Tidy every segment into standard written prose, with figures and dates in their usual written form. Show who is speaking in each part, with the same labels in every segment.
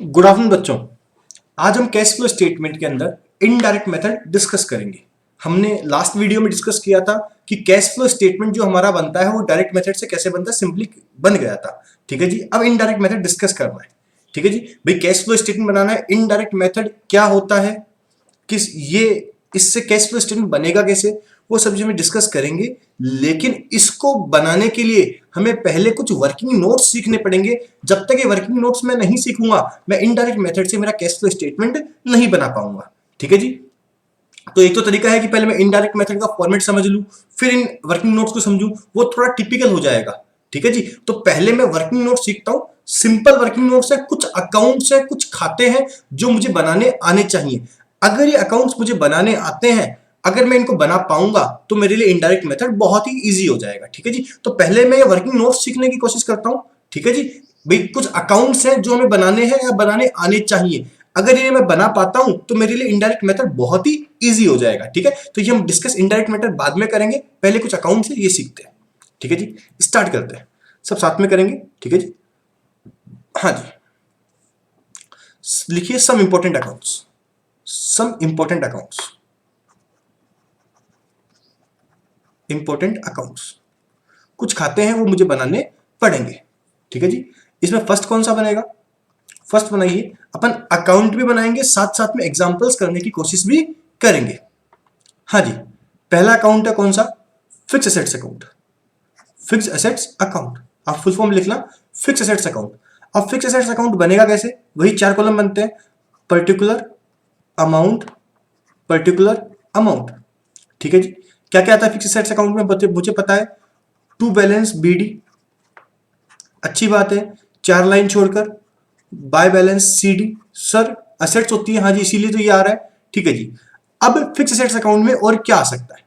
Speaker 1: Good afternoon बच्चों। आज हम कैश फ्लो स्टेटमेंट के अंदर इनडायरेक्ट मेथड डिस्कस करेंगे। हमने लास्ट वीडियो में डिस्कस किया था कि कैश फ्लो स्टेटमेंट जो हमारा बनता है वो डायरेक्ट मेथड से कैसे बनता है, सिंपली बन गया था। ठीक है जी, अब इनडायरेक्ट मेथड डिस्कस करना है। ठीक है जी भाई, कैश फ्लो स्टेटमेंट बनाना है। इनडायरेक्ट मेथड क्या होता है, किस ये इससे कैश फ्लो स्टेटमेंट बनेगा कैसे, वो सब चीजें डिस्कस करेंगे। लेकिन इसको बनाने के लिए हमें पहले कुछ वर्किंग नोट्स सीखने पड़ेंगे। जब तक ये वर्किंग नोट्स मैं नहीं सीखूंगा, मैं इनडायरेक्ट मेथड से मेरा कैश फ्लो स्टेटमेंट नहीं बना पाऊंगा। ठीक है जी, तो एक तो तरीका है कि पहले मैं इनडायरेक्ट मेथड का फॉर्मेट समझ लूं, फिर इन वर्किंग नोट्स को समझूं, वो थोड़ा टिपिकल हो जाएगा। ठीक है जी, तो पहले मैं वर्किंग नोट सीखता हूं। सिंपल वर्किंग नोट्स है, कुछ अकाउंट्स है, कुछ खाते हैं जो मुझे बनाने आने चाहिए। अगर ये अकाउंट्स मुझे बनाने आते हैं, अगर मैं इनको बना पाऊंगा, तो मेरे लिए इनडायरेक्ट मेथड बहुत ही इजी हो जाएगा। ठीक है जी, तो पहले मैं ये वर्किंग नोट्स सीखने की कोशिश करता हूं। ठीक है जी भाई, कुछ अकाउंट्स हैं जो हमें बनाने हैं या बनाने आने चाहिए। अगर ये मैं बना पाता हूं तो मेरे लिए इनडायरेक्ट मेथड बहुत ही इजी हो जाएगा। ठीक है, तो ये हम डिस्कस इनडायरेक्ट मेथड बाद में करेंगे, पहले कुछ अकाउंट से ये सीखते हैं। ठीक है जी, स्टार्ट करते हैं, सब साथ में करेंगे। ठीक है जी, हाँ जी, लिखिए some important accounts. Some important accounts, important accounts, कुछ खाते हैं वो मुझे बनाने पड़ेंगे। ठीक है जी, इसमें फर्स्ट कौन सा बनेगा? फर्स्ट बनाइए। अपन अकाउंट भी बनाएंगे, साथ साथ में एग्जांपल्स करने की कोशिश भी करेंगे। हाँ जी, पहला अकाउंट है कौन सा? Fix assets account. Fix assets account, आप फुल फॉर्म लिखना, फिक्स एसेट्स अकाउंट। अब फिक्स एसेट्स अकाउंट बनेगा कैसे? वही 4 कॉलम बनते हैं, पर्टिकुलर अमाउंट, पर्टिकुलर अमाउंट। ठीक है जी, क्या क्या आता है फिक्स एसेट्स अकाउंट में मुझे पता है। टू बैलेंस बीडी, अच्छी बात है। 4 लाइन छोड़कर bye balance CD. Sir assets होती है, हाँ जी, इसीलिए तो ये आ रहा है। ठीक है जी, अब फिक्स एसेट्स अकाउंट में और क्या आ सकता है?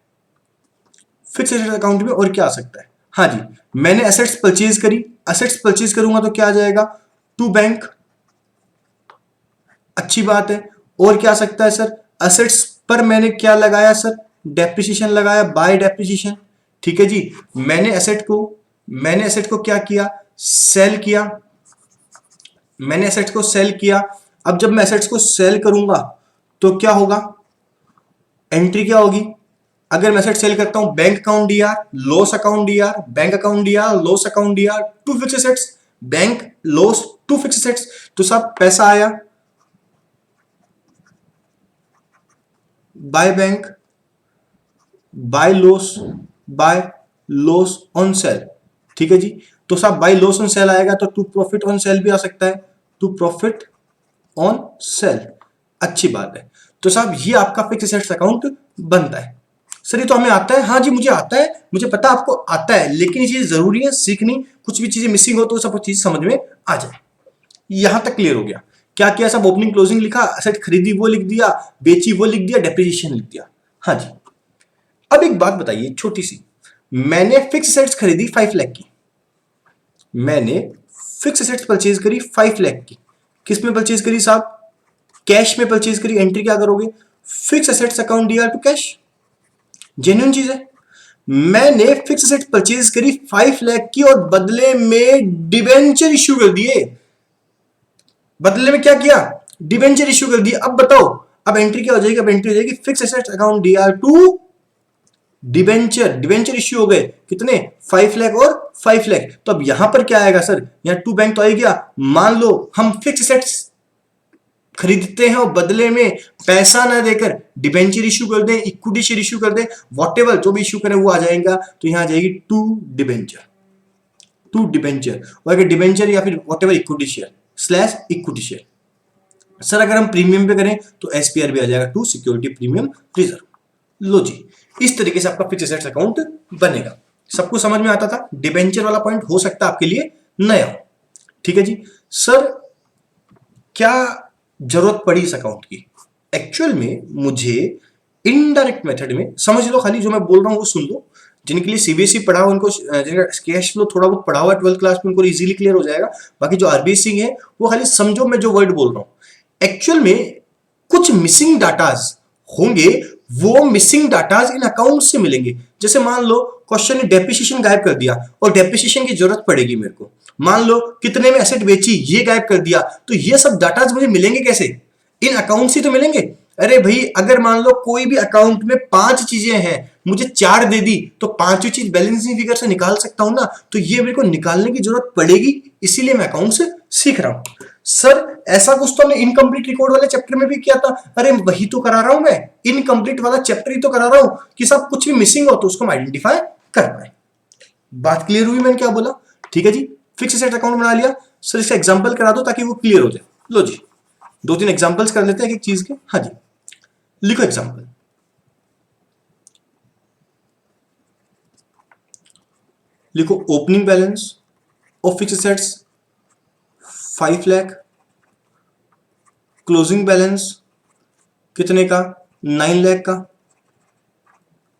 Speaker 1: फिक्स एसेट्स अकाउंट में और क्या आ सकता है? हाँ जी, मैंने एसेट्स परचेज करी, एसेट्स परचेज करूंगा तो क्या आ जाएगा? टू बैंक, अच्छी बात है। और क्या आ सकता है सर? एसेट्स पर मैंने क्या लगाया सर? डेप्रिसिएशन लगाया, बाय डेप्रिसिएशन। ठीक है जी, मैंने एसेट को क्या किया? सेल किया। मैंने एसेट्स को सेल किया। अब जब मैं एसेट्स को सेल करूंगा तो क्या होगा? एंट्री क्या होगी? अगर मैं एसेट सेल करता हूं, bank account DR, loss account DR, bank account DR, loss account DR, to fix assets, bank loss to fix assets, तो सब पैसा आया by bank, by loss on sale. ठीक है जी, तो सब बाय लॉस ऑन सेल आएगा, तो टू प्रॉफिट ऑन सेल भी आ सकता है, टू प्रॉफिट ऑन सेल। अच्छी बात है, तो साहब ये आपका फिक्स एसेट्स अकाउंट बनता है। सर ये तो हमें आता है, हाँ जी मुझे आता है, मुझे पता आपको आता है, लेकिन ये चीजें जरूरी है सीखनी। कुछ भी चीजें मिसिंग हो तो सब चीज समझ में आ जाए। यहां तक क्लियर हो गया? क्या किया सब? ओपनिंग क्लोजिंग लिखा, एसेट खरीदी वो लिख दिया, बेची वो लिख दिया, डेप्रिसिएशन लिख दिया। हाँ जी, अब एक बात बताइए छोटी सी। मैंने फिक्स एसेट्स खरीदी 5 लाख की, मैंने फिक्स एसेट्स परचेज करी 5 लाख की। किस में परचेज करी साहब? कैश में परचेज करी। एंट्री क्या करोगे? Fix assets account DR to cash. Genuine चीज है। मैंने फिक्स एसेट परचेज करी 5 लाख की और बदले में डिबेंचर इश्यू कर दिए। बदले में क्या किया? डिबेंचर इश्यू कर दिए। अब बताओ, अब एंट्री क्या हो जाएगी? अब एंट्री हो जाएगी fix assets account DR to debenture. Debenture issue हो गए कितने? 5 लाख और 5 लाख। तो अब यहां पर क्या आएगा सर? यहां टू बैंक तो आएगी क्या? मान लो हम फिक्स एसेट्स खरीदते हैं और बदले में पैसा ना देकर डिबेंचर इश्यू कर दें, इक्विटी शेयर इश्यू कर दें, वॉटेवर जो भी इश्यू करें वो आ जाएगा। तो यहां आ जाएगी टू डिबेंचर, टू डिबेंचर। और अगर डिबेंचर या फिर whatever equity share slash equity share. Sir अगर हम प्रीमियम पे करें तो एसपीआर भी आ जाएगा, टू सिक्योरिटी प्रीमियम रिजर्व। लो जी, इस तरीके से आपका फिक्स एसेट्स अकाउंट बनेगा। सबको समझ में आता था? डिबेंचर वाला पॉइंट हो सकता है आपके लिए नया हो। ठीक है जी, सर क्या जरूरत पड़ी इस अकाउंट की? एक्चुअल में मुझे इनडायरेक्ट मेथड में, समझ लो खाली जो मैं बोल रहा हूं वो सुन लो। जिनके लिए सीबीएसई पढ़ा हुआ, उनको जिनका कैश फ्लो थोड़ा बहुत पढ़ा हुआ 12th क्लास में, उनको इजीली क्लियर हो जाएगा। बाकी जो आरबीसी है वो खाली समझो मैं जो वर्ड बोल रहा हूं। एक्चुअल में कुछ मिसिंग डाटाज होंगे, वो मिसिंग डाटाज इन अकाउंट से मिलेंगे। जैसे मान लो क्वेश्चन ने डेप्रिसिएशन गायब कर दिया और डेप्रिसिएशन की जरूरत पड़ेगी मेरे को, मान लो कितने में एसेट बेची ये गायब कर दिया, तो ये सब डाटा मुझे मिलेंगे कैसे? इन अकाउंट से तो मिलेंगे। अरे भाई अगर मान लो कोई भी अकाउंट में 5 चीजें हैं, मुझे 4 दे दी, तो पांचवी चीज बैलेंसिंग फिगर से निकाल सकता हूं ना, तो ये मेरे को निकालने की जरूरत पड़ेगी, इसीलिए मैं अकाउंट से सीख रहा हूं। सर ऐसा कुछ तो हमने इनकम्प्लीट रिकॉर्ड वाले चैप्टर में भी किया था। अरे वही तो करा रहा हूं मैं, इनकम्प्लीट वाला चैप्टर ही तो करा रहा हूं कि सब कुछ भी मिसिंग हो तो उसको आइडेंटिफाई कर पाए। बात क्लियर हुई मैंने क्या बोला? ठीक है जी, फिक्स एसेट अकाउंट बना लिया। सर इसका एग्जांपल करा दो ताकि वो क्लियर हो जाए। लो जी 2-3 एग्जांपल्स कर लेते हैं एक एक चीज के। हाँ जी लिखो एग्जांपल। लिखो opening balance of fix assets 5 lakh, closing balance कितने का? 9 लाख का।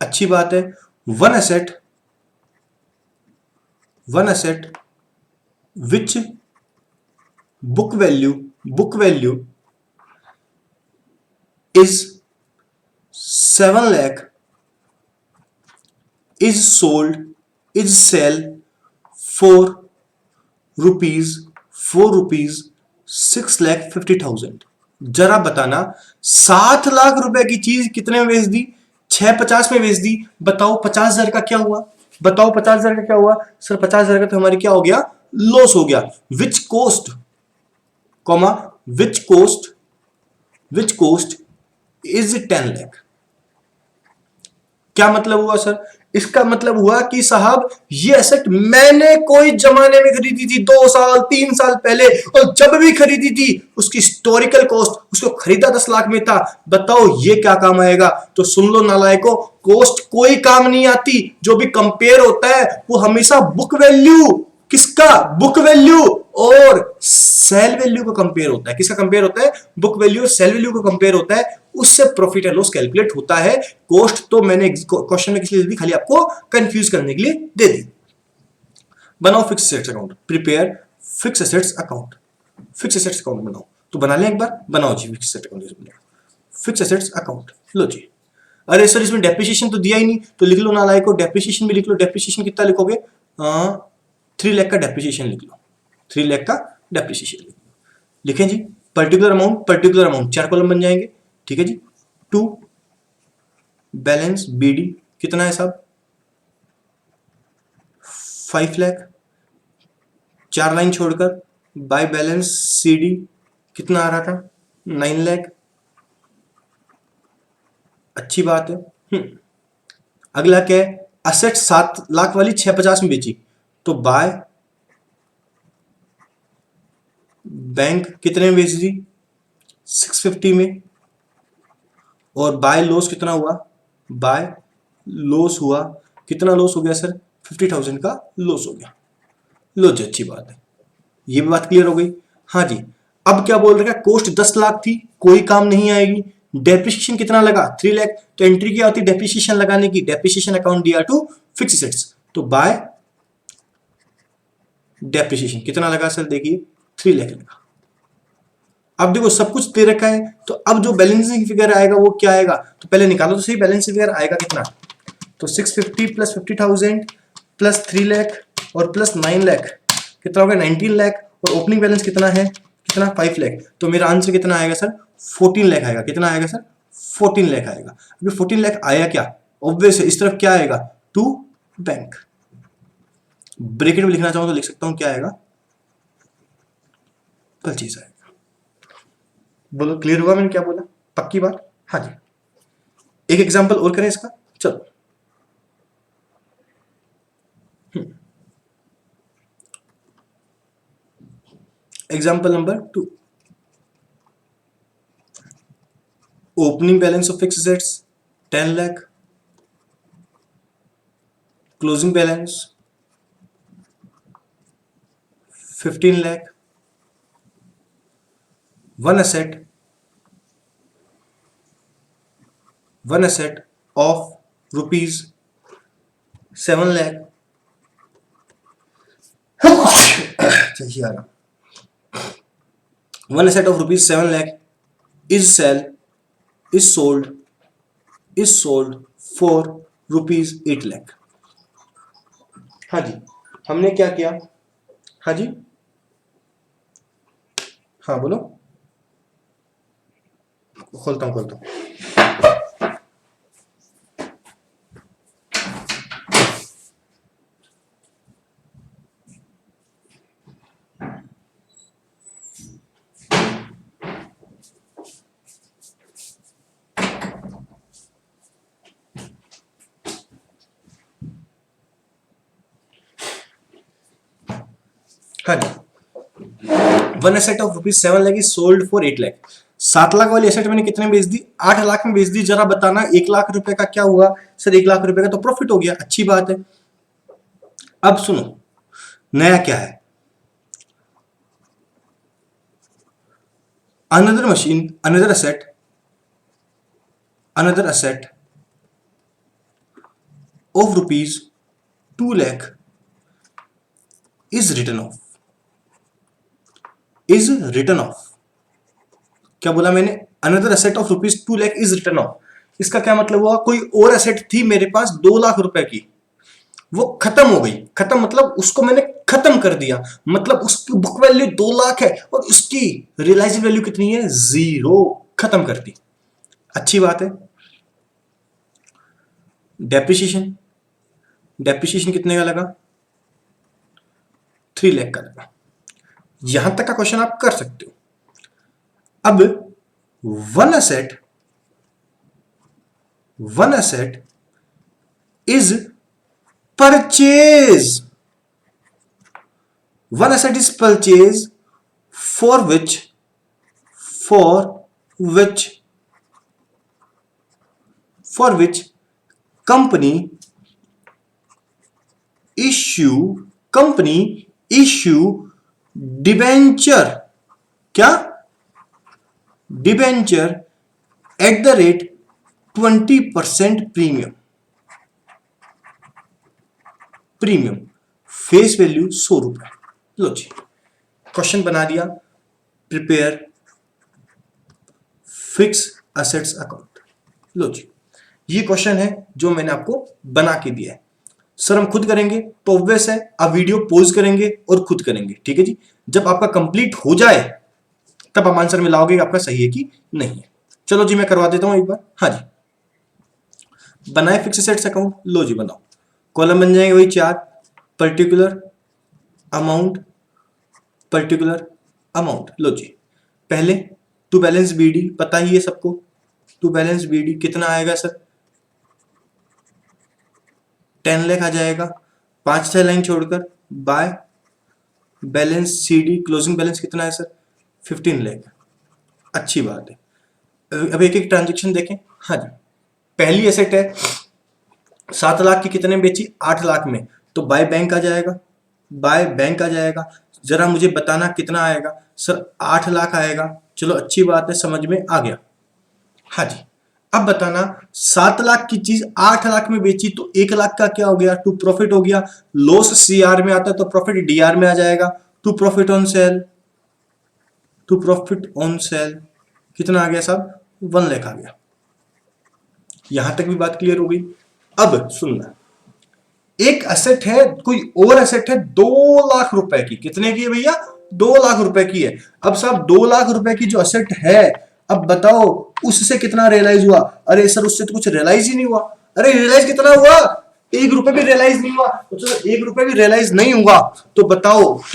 Speaker 1: अच्छी बात है। One asset which book value is 7 lakh is sale for rupees 6,50,000। जरा बताना 7 लाख रुपए की चीज कितने में बेच दी? 650 में बेच दी। बताओ 50,000 का क्या हुआ? बताओ 50,000 का क्या हुआ? सर 50,000 का तो हमारी क्या हो गया? लॉस हो गया। Which cost comma which cost is 10 lakh. क्या मतलब हुआ सर? इसका मतलब हुआ कि साहब ये एसेट मैंने कोई जमाने में खरीदी थी 2 साल 3 साल पहले, और जब भी खरीदी थी उसकी हिस्टोरिकल कॉस्ट, उसको खरीदा 10 लाख में था। बताओ ये क्या काम आएगा? तो सुन लो नालायकों, कॉस्ट कोई काम नहीं आती। जो भी कंपेयर होता है वो हमेशा बुक वैल्यू, किसका? बुक वैल्यू और सेल वैल्यू को कंपेयर होता है। किसका कंपेयर होता है? बुक वैल्यू और सेल वैल्यू को कंपेयर होता है, उससे प्रॉफिट एंड लॉस कैलकुलेट होता है। कॉस्ट तो मैंने क्वेश्चन में किसी दी, खाली आपको कंफ्यूज करने के लिए दे दी। बनाओ fix assets account, prepare fix assets account. Fix assets account बनाओ, तो बना लें एक बार। बनाओ जी fix assets account, fix assets account. लो जी। अरे सर इसमें डेप्रिसिएशन तो दिया ही नहीं, तो लिख लो नालायको डेप्रिसिएशन भी लिख लो। डेप्रिसिएशन कितना लिखोगे? 3 लाख का डेप्रिसिएशन लिख लो। 3 लाख का डेप्रिसिएशन लिख लो। लिखें जी पर्टिकुलर अमाउंट 4 कॉलम बन जाएंगे। ठीक है जी। टू बैलेंस बीडी कितना है साहब? 5 लाख। 4 लाइन छोड़कर बाय बैलेंस सीडी कितना आ रहा था? 9 लाख। अच्छी बात है। अगला क्या है? असेट 7 लाख वाली 650 में बेची, तो बाय बैंक कितने में बेच दी? 650 में। और बाय लॉस कितना हुआ? बाय लॉस हुआ कितना? लॉस हो गया सर 50,000 का लॉस हो गया। लो जी अच्छी बात है, ये भी बात क्लियर हो गई। हाँ जी। अब क्या बोल रहा है? कॉस्ट 10 लाख थी, कोई काम नहीं आएगी। डेप्रिसिएशन कितना लगा? 3 लाख। तो एंट्री क्या होती? डेप्रिसिएशन लगाने की। डेप्रिसिएशन अकाउंट दिया टू फिक्स एसेट्स, तो बाय डेप्रिसिएशन कितना लगा सर? देखिए 3 लाख लगा। अब देखो सब कुछ दे रखा है, तो अब जो बैलेंसिंग फिगर आएगा वो क्या आएगा? तो पहले निकालो तो सही, बैलेंसिंग फिगर आएगा कितना? तो 650 प्लस 50,000 प्लस 3 लाख और प्लस 9 लाख कितना होगा? 19 लाख। और ओपनिंग बैलेंस कितना है? कितना? 5 लाख। तो मेरा आंसर कितना आएगा सर? 14 लाख आएगा। कितना आएगा सर? 14 लाख आएगा। अभी 14 लाख आया क्या? ऑब्वियस है, इस तरफ क्या आएगा? To bank. ब्रैकेट में लिखना चाहूँ तो लिख सकता हूँ, क्या आएगा? परचेज आएगा। बोलो क्लियर हुआ मैंने क्या बोला? पक्की बात? हाँ जी। एक एग्जांपल और करें इसका, चलो। Example number 2। Opening balance of fixed assets 10 lakh, closing balance 15 lakh. One asset of rupees 7 lakh. चाहिए आ रहा। One asset of rupees 7 lakh is sold for rupees 8 lakh। हाँ जी, हमने क्या किया? हाँ जी, हाँ बोलो। खोलता हूँ। हाँ जी, one asset of ₹7 lakh is sold for 8 lakh. 7 lakh वाली एसेट मैंने कितने में बेच दी? 8 लाख में बेच दी। जरा बताना 1 लाख रुपए का क्या हुआ? सर 1 लाख रुपए का तो प्रॉफिट हो गया, अच्छी बात है। अब सुनो, नया क्या है? Another machine, another asset of ₹2 lakh is return of, क्या बोला मैंने? Another asset of ₹2 lakh is return of. इसका क्या मतलब हुआ? कोई और एसेट थी मेरे पास 2 लाख रुपए की, वो खत्म हो गई। खत्म मतलब उसको मैंने खत्म कर दिया, मतलब उसकी बुक वैल्यू 2 लाख है और उसकी रियलाइज वैल्यू कितनी है? 0। खत्म कर दी, अच्छी बात है। डेप्रिसिएशन, कितने का लगा? 3 लाख का लगा। यहां तक का क्वेश्चन आप कर सकते हो। अब one asset is purchase, one asset is purchase for which company issue debenture, क्या? Debenture at the rate 20% premium, face value ₹100। लो जी, क्वेश्चन बना दिया। Prepare fix assets account. लो जी, ये क्वेश्चन है जो मैंने आपको बना के दिया है। सर हम खुद करेंगे तो ऑब्वियस है, आप वीडियो पॉज करेंगे और खुद करेंगे, ठीक है जी। जब आपका कंप्लीट हो जाए तब आप आंसर मिलाओगे आपका सही है कि नहीं है। चलो जी, मैं करवा देता हूं एक बार। हाँ जी, बनाए फिक्स असेट्स अकाउंट। लो जी बनाओ, कॉलम बन जाएंगे वही 4, पर्टिकुलर अमाउंट। लो जी, पहले टू बैलेंस बीडी, पता ही है सबको। टू बैलेंस बीडी कितना आएगा सर? 10 लाख आ जाएगा, 5-6 लाइन छोड़कर। Bye balance CD, closing balance कितना है सर? 15 लाख। अच्छी बात है। अब एक एक ट्रांजेक्शन देखें। हाँ जी, पहली एसेट है 7 लाख की, कितने में बेची? 8 लाख में, तो बाय बैंक आ जाएगा। जरा मुझे बताना कितना आएगा? सर 8 लाख आएगा। चलो अच्छी बात है, समझ में आ गया। हाँ जी, अब बताना 7 लाख की चीज 8 लाख में बेची तो 1 लाख का क्या हो गया? टू प्रॉफिट हो गया। लॉस सीआर में आता है तो प्रॉफिट डीआर में आ जाएगा। टू प्रॉफिट ऑन सेल कितना आ गया साहब? 1 लाख आ गया। यहां तक भी बात क्लियर हो गई। अब सुनना, एक एसेट है, कोई और एसेट है 2 लाख रुपए की। कितने की है भैया? 2 लाख रुपए की है। अब साहब 2 लाख रुपए की जो एसेट है, अब बताओ उससे कितना रियलाइज हुआ? अरे सर उससे तो कुछ रियलाइज ही नहीं हुआ। अरे रियलाइज कितना हुआ? 1 रुपए भी रियलाइज नहीं हुआ। तो चलो 1 रुपए भी रियलाइज नहीं हुआ तो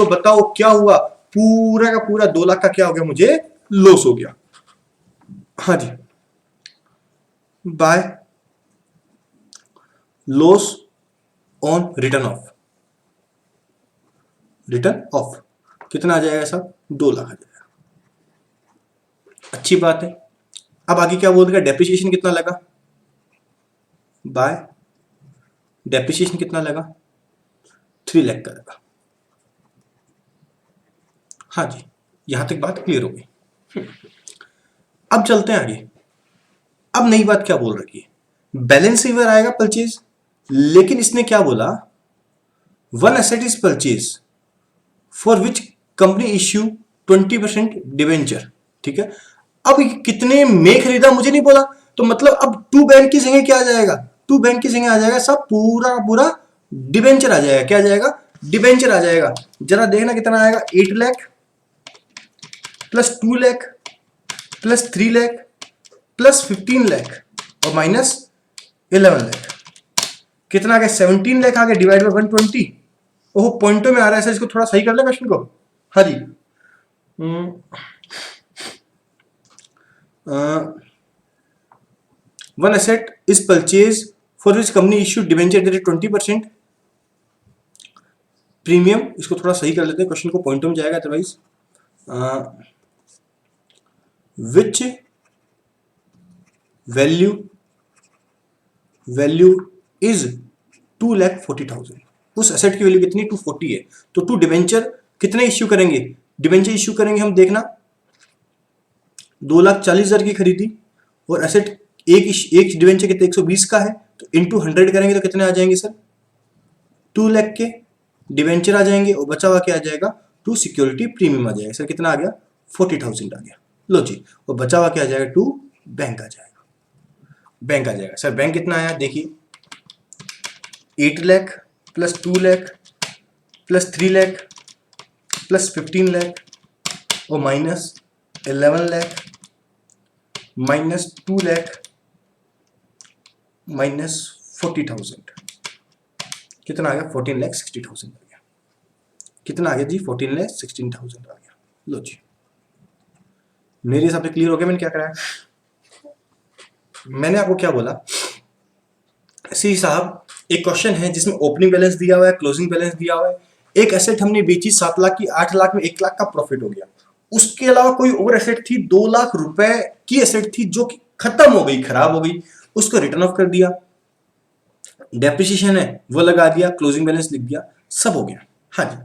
Speaker 1: बताओ क्या हुआ? पूरा का पूरा 2 लाख का क्या हो गया? मुझे लॉस हो गया। हाँ जी, by loss on return of कितना आ जाएगा साहब? 2 लाख आ जाएगा। अच्छी बात है। अब आगे क्या बोल रहा है? डेप्रिसिएशन कितना लगा? बाय डेप्रिसिएशन कितना लगा? 3 लाख का लगा। हाँ जी, यहां तक बात क्लियर हो गई। अब चलते हैं आगे। अब नई बात क्या बोल रखी है? बैलेंस शीट आएगा परचेज, लेकिन इसने क्या बोला? One asset is purchase for which company issue 20% debenture, ठीक है। अब कितने में खरीदा मुझे नहीं बोला, तो मतलब अब टू बैंक की जगह क्या आ जाएगा? टू बैंक की जगह आ जाएगा सब पूरा पूरा डिबेंचर आ जाएगा, क्या आ जाएगा, डिबेंचर आ जाएगा। जरा देखना कितना आएगा, 8 lakh plus 2 lakh plus 3 lakh plus 15 lakh और माइनस 11 लाख, कितना आ गया, 17 लाख आ गया, डिवाइड बाय 120। ओह पॉइंटों में आ रहा है सर, इसको थोड़ा सही कर ले क्वेश्चन को। हाँ जी, one asset is purchase for which company issue debenture at 20% premium. इसको थोड़ा सही कर लेते हैं, क्वेश्चन को पॉइंटों में जाएगा अदरवाइज। विच वैल्यू इज 2,40,000, उस एसेट की वैल्यू कितनी, 240 है। तो 2 डिवेंचर कितने इश्यू करेंगे, डिवेंचर इश्यू करेंगे हम, देखना 2,40,000 की खरीदी और एसेट एक डिवेंचर कितने 120 का है, तो इंटू 100 करेंगे तो कितने आ जाएंगे सर, 2 लाख के डिवेंचर आ जाएंगे और बचा हुआ क्या आ जाएगा, 2 सिक्योरिटी प्रीमियम आ जाएगा। सर कितना आ गया, 40,000 आ गया। लो जी, और बचा हुआ क्या आ जाएगा, 2 बैंक आ जाएगा, बैंक आ जाएगा। सर बैंक कितना आया देखिए, 8 lakh plus 2 lakh plus 3 lakh plus 15 lakh और minus 11 lakh minus 2 lakh minus 40,000, कितना आ गया, 14,60,000 आ गया। कितना आ गया जी, 14,16,000 आ गया। लो जी, मेरे हिसाब से क्लियर हो गया मैंने क्या कराया। मैंने आपको क्या बोला, सी साहब एक क्वेश्चन है जिसमें ओपनिंग बैलेंस दिया हुआ है, क्लोजिंग बैलेंस दिया हुआ है, एक एसेट हमने बेची 7 लाख की, 8 लाख में 1 लाख का प्रॉफिट हो गया, उसके अलावा कोई और एसेट थी 2 लाख रुपए की एसेट थी जो कि खत्म हो गई, खराब हो गई, उसको रिटर्न ऑफ कर दिया, डेप्रिसिएशन है वो लगा दिया, क्लोजिंग बैलेंस लिख दिया, सब हो गया। हाँ जी,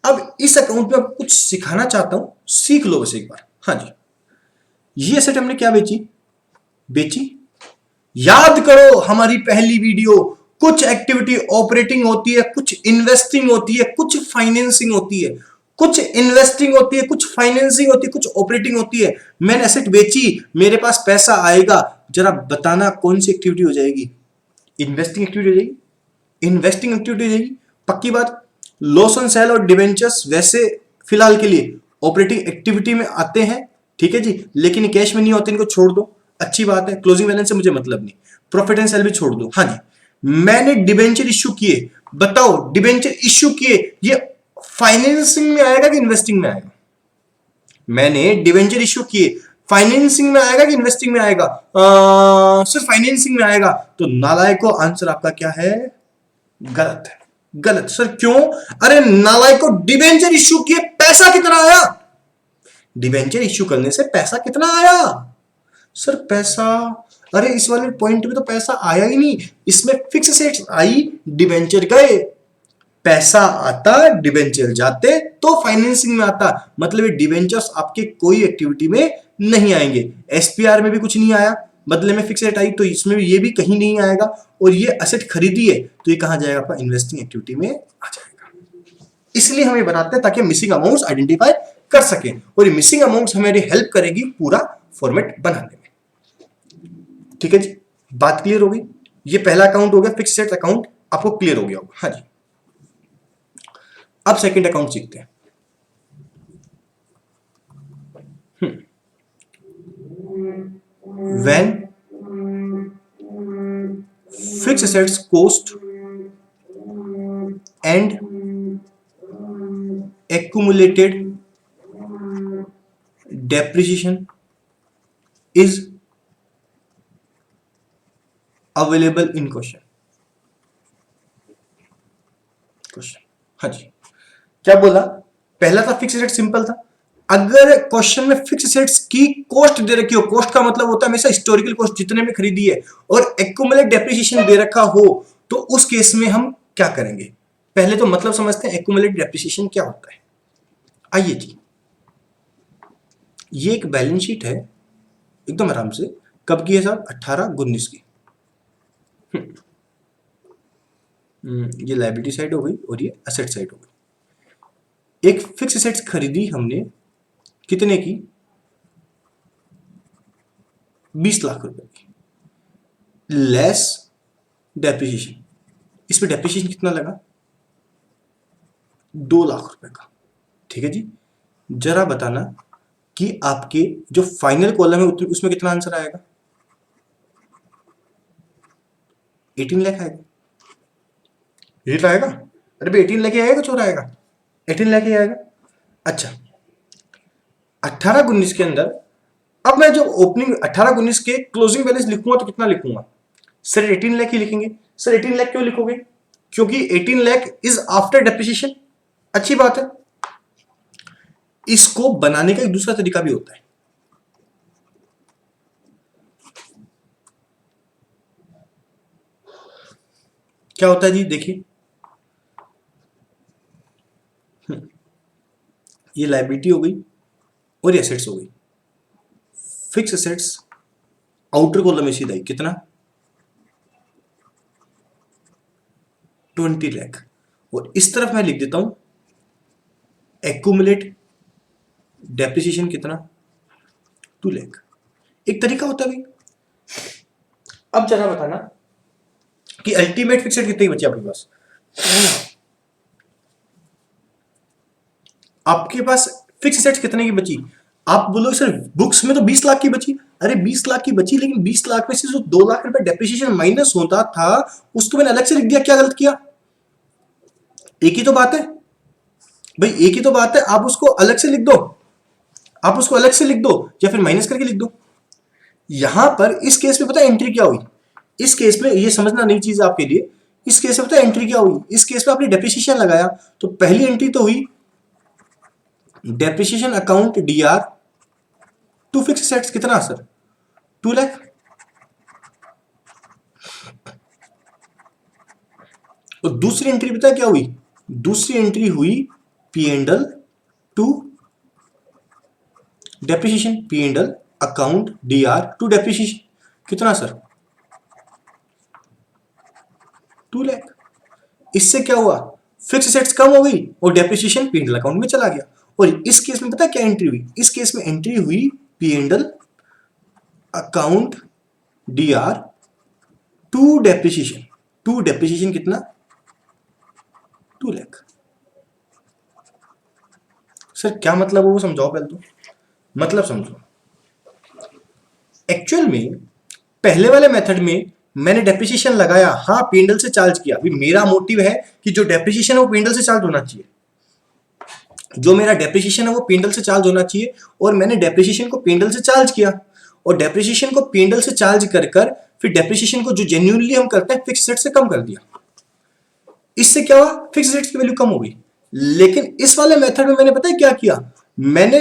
Speaker 1: अब इस अकाउंट में कुछ सिखाना चाहता हूं, सीख लो बस एक बार। हाँ जी, ये एसेट हमने क्या बेची, बेची, याद करो हमारी पहली वीडियो, कुछ एक्टिविटी ऑपरेटिंग होती है, कुछ इन्वेस्टिंग होती है, कुछ फाइनेंसिंग होती है, कुछ इन्वेस्टिंग होती है, कुछ फाइनेंसिंग होती है, कुछ ऑपरेटिंग होती है। मैंने एसेट बेची, मेरे पास पैसा आएगा, जरा बताना कौन सी एक्टिविटी हो जाएगी, इन्वेस्टिंग एक्टिविटी हो जाएगी, इन्वेस्टिंग एक्टिविटी हो जाएगी, पक्की बात। लॉस ऑन सेल और डिवेंचर्स वैसे फिलहाल के लिए ऑपरेटिंग एक्टिविटी में आते हैं, ठीक है जी, लेकिन कैश में नहीं होते, इनको छोड़ दो, अच्छी बात है। क्लोजिंग बैलेंस से मुझे मतलब नहीं, प्रॉफिट एंड सेल भी छोड़ दो। हाँ जी, मैंने डिवेंचर इश्यू किए, बताओ डिवेंचर इश्यू किए, ये फाइनेंसिंग में आएगा कि इन्वेस्टिंग में आएगा, मैंने डिवेंचर इश्यू किए, फाइनेंसिंग में आएगा कि इन्वेस्टिंग में आएगा, सिर्फ फाइनेंसिंग में आएगा, तो नालायक को आंसर आपका क्या है, गलत है, गलत। सर क्यों, अरे नालायक को डिवेंचर इश्यू किए, पैसा कितना आया, डिवेंचर इश्यू करने से पैसा कितना आया, सर पैसा, अरे इस वाले पॉइंट में तो पैसा आया ही नहीं, इसमें फिक्स एसेट्स आई, डिवेंचर गए, पैसा आता डिवेंचर जाते तो फाइनेंसिंग में आता, मतलब डिवेंचर्स आपके कोई एक्टिविटी में नहीं आएंगे। एसपीआर में भी कुछ नहीं आया, बदले में फिक्स रेट आई, तो इसमें भी ये भी कहीं नहीं आएगा, और ये एसेट खरीदी है तो ये कहां जाएगा, आपका इन्वेस्टिंग एक्टिविटी में आ जाएगा। इसलिए हम ये बनाते हैं ताकि मिसिंग अमाउंट्स आइडेंटिफाई कर सकें, और ये मिसिंग अमाउंट्स हमारी हेल्प करेगी पूरा फॉर्मेट बनाने में। ठीक है जी, बात क्लियर हो गई। ये पहला अकाउंट हो गया, फिक्स एसेट अकाउंट आपको क्लियर हो गया होगा। हाँ जी, अब सेकंड अकाउंट सीखते हैं। When fixed assets cost and accumulated depreciation is available in question। हाँ जी, क्या बोला, पहला था फिक्स एसेट, सिंपल था। अगर क्वेश्चन में फिक्स एसेट्स की कॉस्ट दे रखी हो, कॉस्ट का मतलब होता है हमेशा हिस्टोरिकल कॉस्ट जितने में खरीदी है, और एक्यूमुलेट डेप्रिसिएशन दे रखा हो, तो उस केस में हम क्या करेंगे, पहले तो मतलब समझते हैं एक्यूमुलेट डेप्रिसिएशन क्या होता है। आइए जी, ये एक बैलेंस शीट है, एकदम आराम से, कब की है साहब, 18-19 की। ये लायबिलिटी साइड हो गई और ये एसेट साइड हो गई। एक फिक्स एसेट्स खरीदी हमने, कितने की, 20 लाख रुपए की, लेस डेप्रिसिएशन, इस पे डेप्रिसिएशन कितना लगा, 2 लाख रुपए का। ठीक है जी, जरा बताना कि आपके जो फाइनल कॉलम है उसमें कितना आंसर आएगा, 18 लाख आएगा। ये तो आएगा, अरे भाई 18 लाख ही आएगा, चोर आएगा, 18 लाख ही आएगा। अच्छा, 18-19 के अंदर अब मैं जो ओपनिंग 18-19 के क्लोजिंग बैलेंस लिखूंगा तो कितना लिखूंगा सर, 18 लाख ही लिखेंगे। सर 18 लाख क्यों लिखोगे, क्योंकि 18 लाख इज आफ्टर डेप्रिसिएशन। अच्छी बात है, इसको बनाने का एक दूसरा तरीका भी होता है। क्या होता है जी, देखिए ये लायबिलिटी हो गई और ये एसेट्स हो गई। फिक्स एसेट्स आउटर कॉलम में सीधा ही कितना, 20 लाख, और इस तरफ मैं लिख देता हूं एक्यूमुलेट डेप्रिसिएशन कितना, 2 लाख। एक तरीका होता है भाई। अब जरा बताना कि अल्टीमेट फिक्सेड कितनी बची आपके पास, आपके पास फिक्स एसेट्स कितने की बची। आप बोलोगे सर बुक्स में तो 20 लाख की बची, अरे 20 लाख की बची, लेकिन 20 लाख में से जो 2 लाख रुपए डेप्रिसिएशन माइनस होता था उसको मैंने अलग से लिख दिया, क्या गलत किया, एक ही तो बात है भाई, एक ही तो बात है। आप उसको अलग से लिख दो, आप उसको अलग से लिख दो या फिर माइनस करके लिख दो। यहां पर इस केस में पता है एंट्री क्या हुई, इस केस में ये समझना नई चीज आपके लिए। इस केस में पता है एंट्री क्या हुई, इस केस में आपने डेप्रिसिएशन लगाया तो पहली एंट्री तो हुई depreciation account DR to fix assets कितना सर, 2 लाख। और दूसरी एंट्री पता है क्या हुई, दूसरी एंट्री हुई P and L to depreciation, P and L account DR to depreciation कितना सर, 2 लाख। इससे क्या हुआ, फिक्स एसेट्स कम हो गई और depreciation P and L account में चला गया। और इस केस में पता है क्या एंट्री हुई, इस केस में एंट्री हुई P and L account DR to depreciation, to depreciation कितना, 2 लाख। सर क्या मतलब है वो समझाओ पहले तो, मतलब समझो। एक्चुअल में पहले वाले मेथड में मैंने डेप्रिसिएशन लगाया, हाँ पीएनएल से चार्ज किया। अभी मेरा मोटिव है कि जो डेप्रिसिएशन है वो पीएनएल से चार्ज होना चाहिए, जो मेरा डेप्रिसिएशन है वो पीएनएल से चार्ज होना चाहिए। और मैंने डेप्रिसिएशन को पीएनएल से चार्ज किया और डेप्रिसिएशन को पीएनएल से चार्ज कर कर फिर डेप्रिसिएशन को जो जेन्युइनली हम करते हैं फिक्स एसेट से कम कर दिया। इससे क्या हुआ, फिक्स एसेट्स की वैल्यू कम हो गई। लेकिन इस वाले मेथड में मैंने पता है क्या किया, मैंने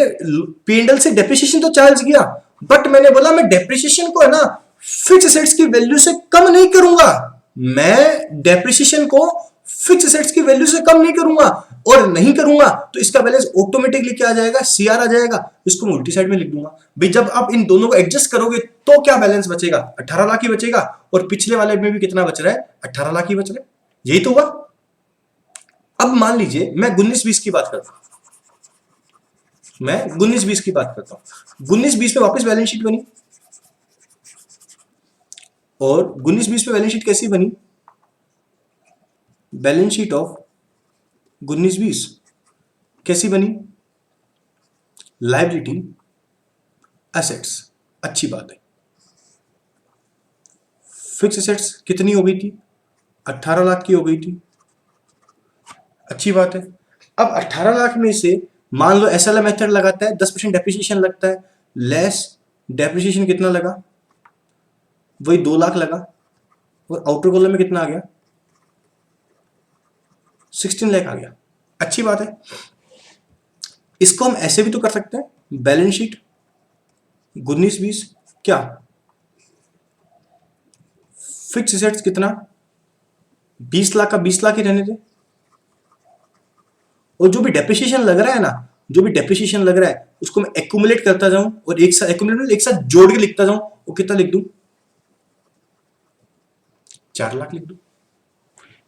Speaker 1: पीएनएल से डेप्रिसिएशन तो चार्ज किया बट मैंने बोला मैं डेप्रिसिएशन को है ना फिक्स एसेट्स की वैल्यू से कम नहीं करूंगा, मैं डेप्रिसिएशन को फिक्स एसेट्स की वैल्यू से कम नहीं करूंगा। और नहीं करूंगा तो इसका बैलेंस ऑटोमेटिकली क्या आ जाएगा, सीआर आ जाएगा। इसको मैं उल्टी साइड में लिख दूंगा भाई। जब आप इन दोनों को एडजस्ट करोगे तो क्या बैलेंस बचेगा, 18 लाख ही बचेगा। और पिछले वाले में भी कितना बच रहा है, 18 लाख ही बच रहा है। यही तो हुआ। अब मान लीजिए मैं 19-20 की बात करता हूं, मैं 19-20 की बात करता हूं। 19-20 में वापस बैलेंस शीट बनी और 19-20 में बैलेंस शीट कैसी बनी, बैलेंस शीट ऑफ 19-20 कैसी बनी, लायबिलिटी एसेट्स। अच्छी बात है, फिक्स एसेट्स कितनी हो गई थी, 18 लाख की हो गई थी। अच्छी बात है। अब 18 लाख में से मान लो एसएलए मेथड लगाता है, 10% डेप्रिसिएशन लगता है, लेस डेप्रिसिएशन कितना लगा, वही 2 लाख लगा। और आउटर कॉलम में कितना आ गया, 16 लाख आ गया। अच्छी बात है। इसको हम ऐसे भी तो कर सकते हैं, बैलेंस शीट 19-20 क्या, फिक्स एसेट्स कितना, 20 लाख का 20 लाख ही रहने दे। और जो भी डेप्रिसिएशन लग रहा है ना, जो भी डेप्रिसिएशन लग रहा है उसको मैं एक्यूमुलेट करता जाऊं और एक साथ एक्यूमुलेट एक साथ जोड़ के लिखता जाऊं। वो कितना लिख दूं, 4 लाख लिख दूं।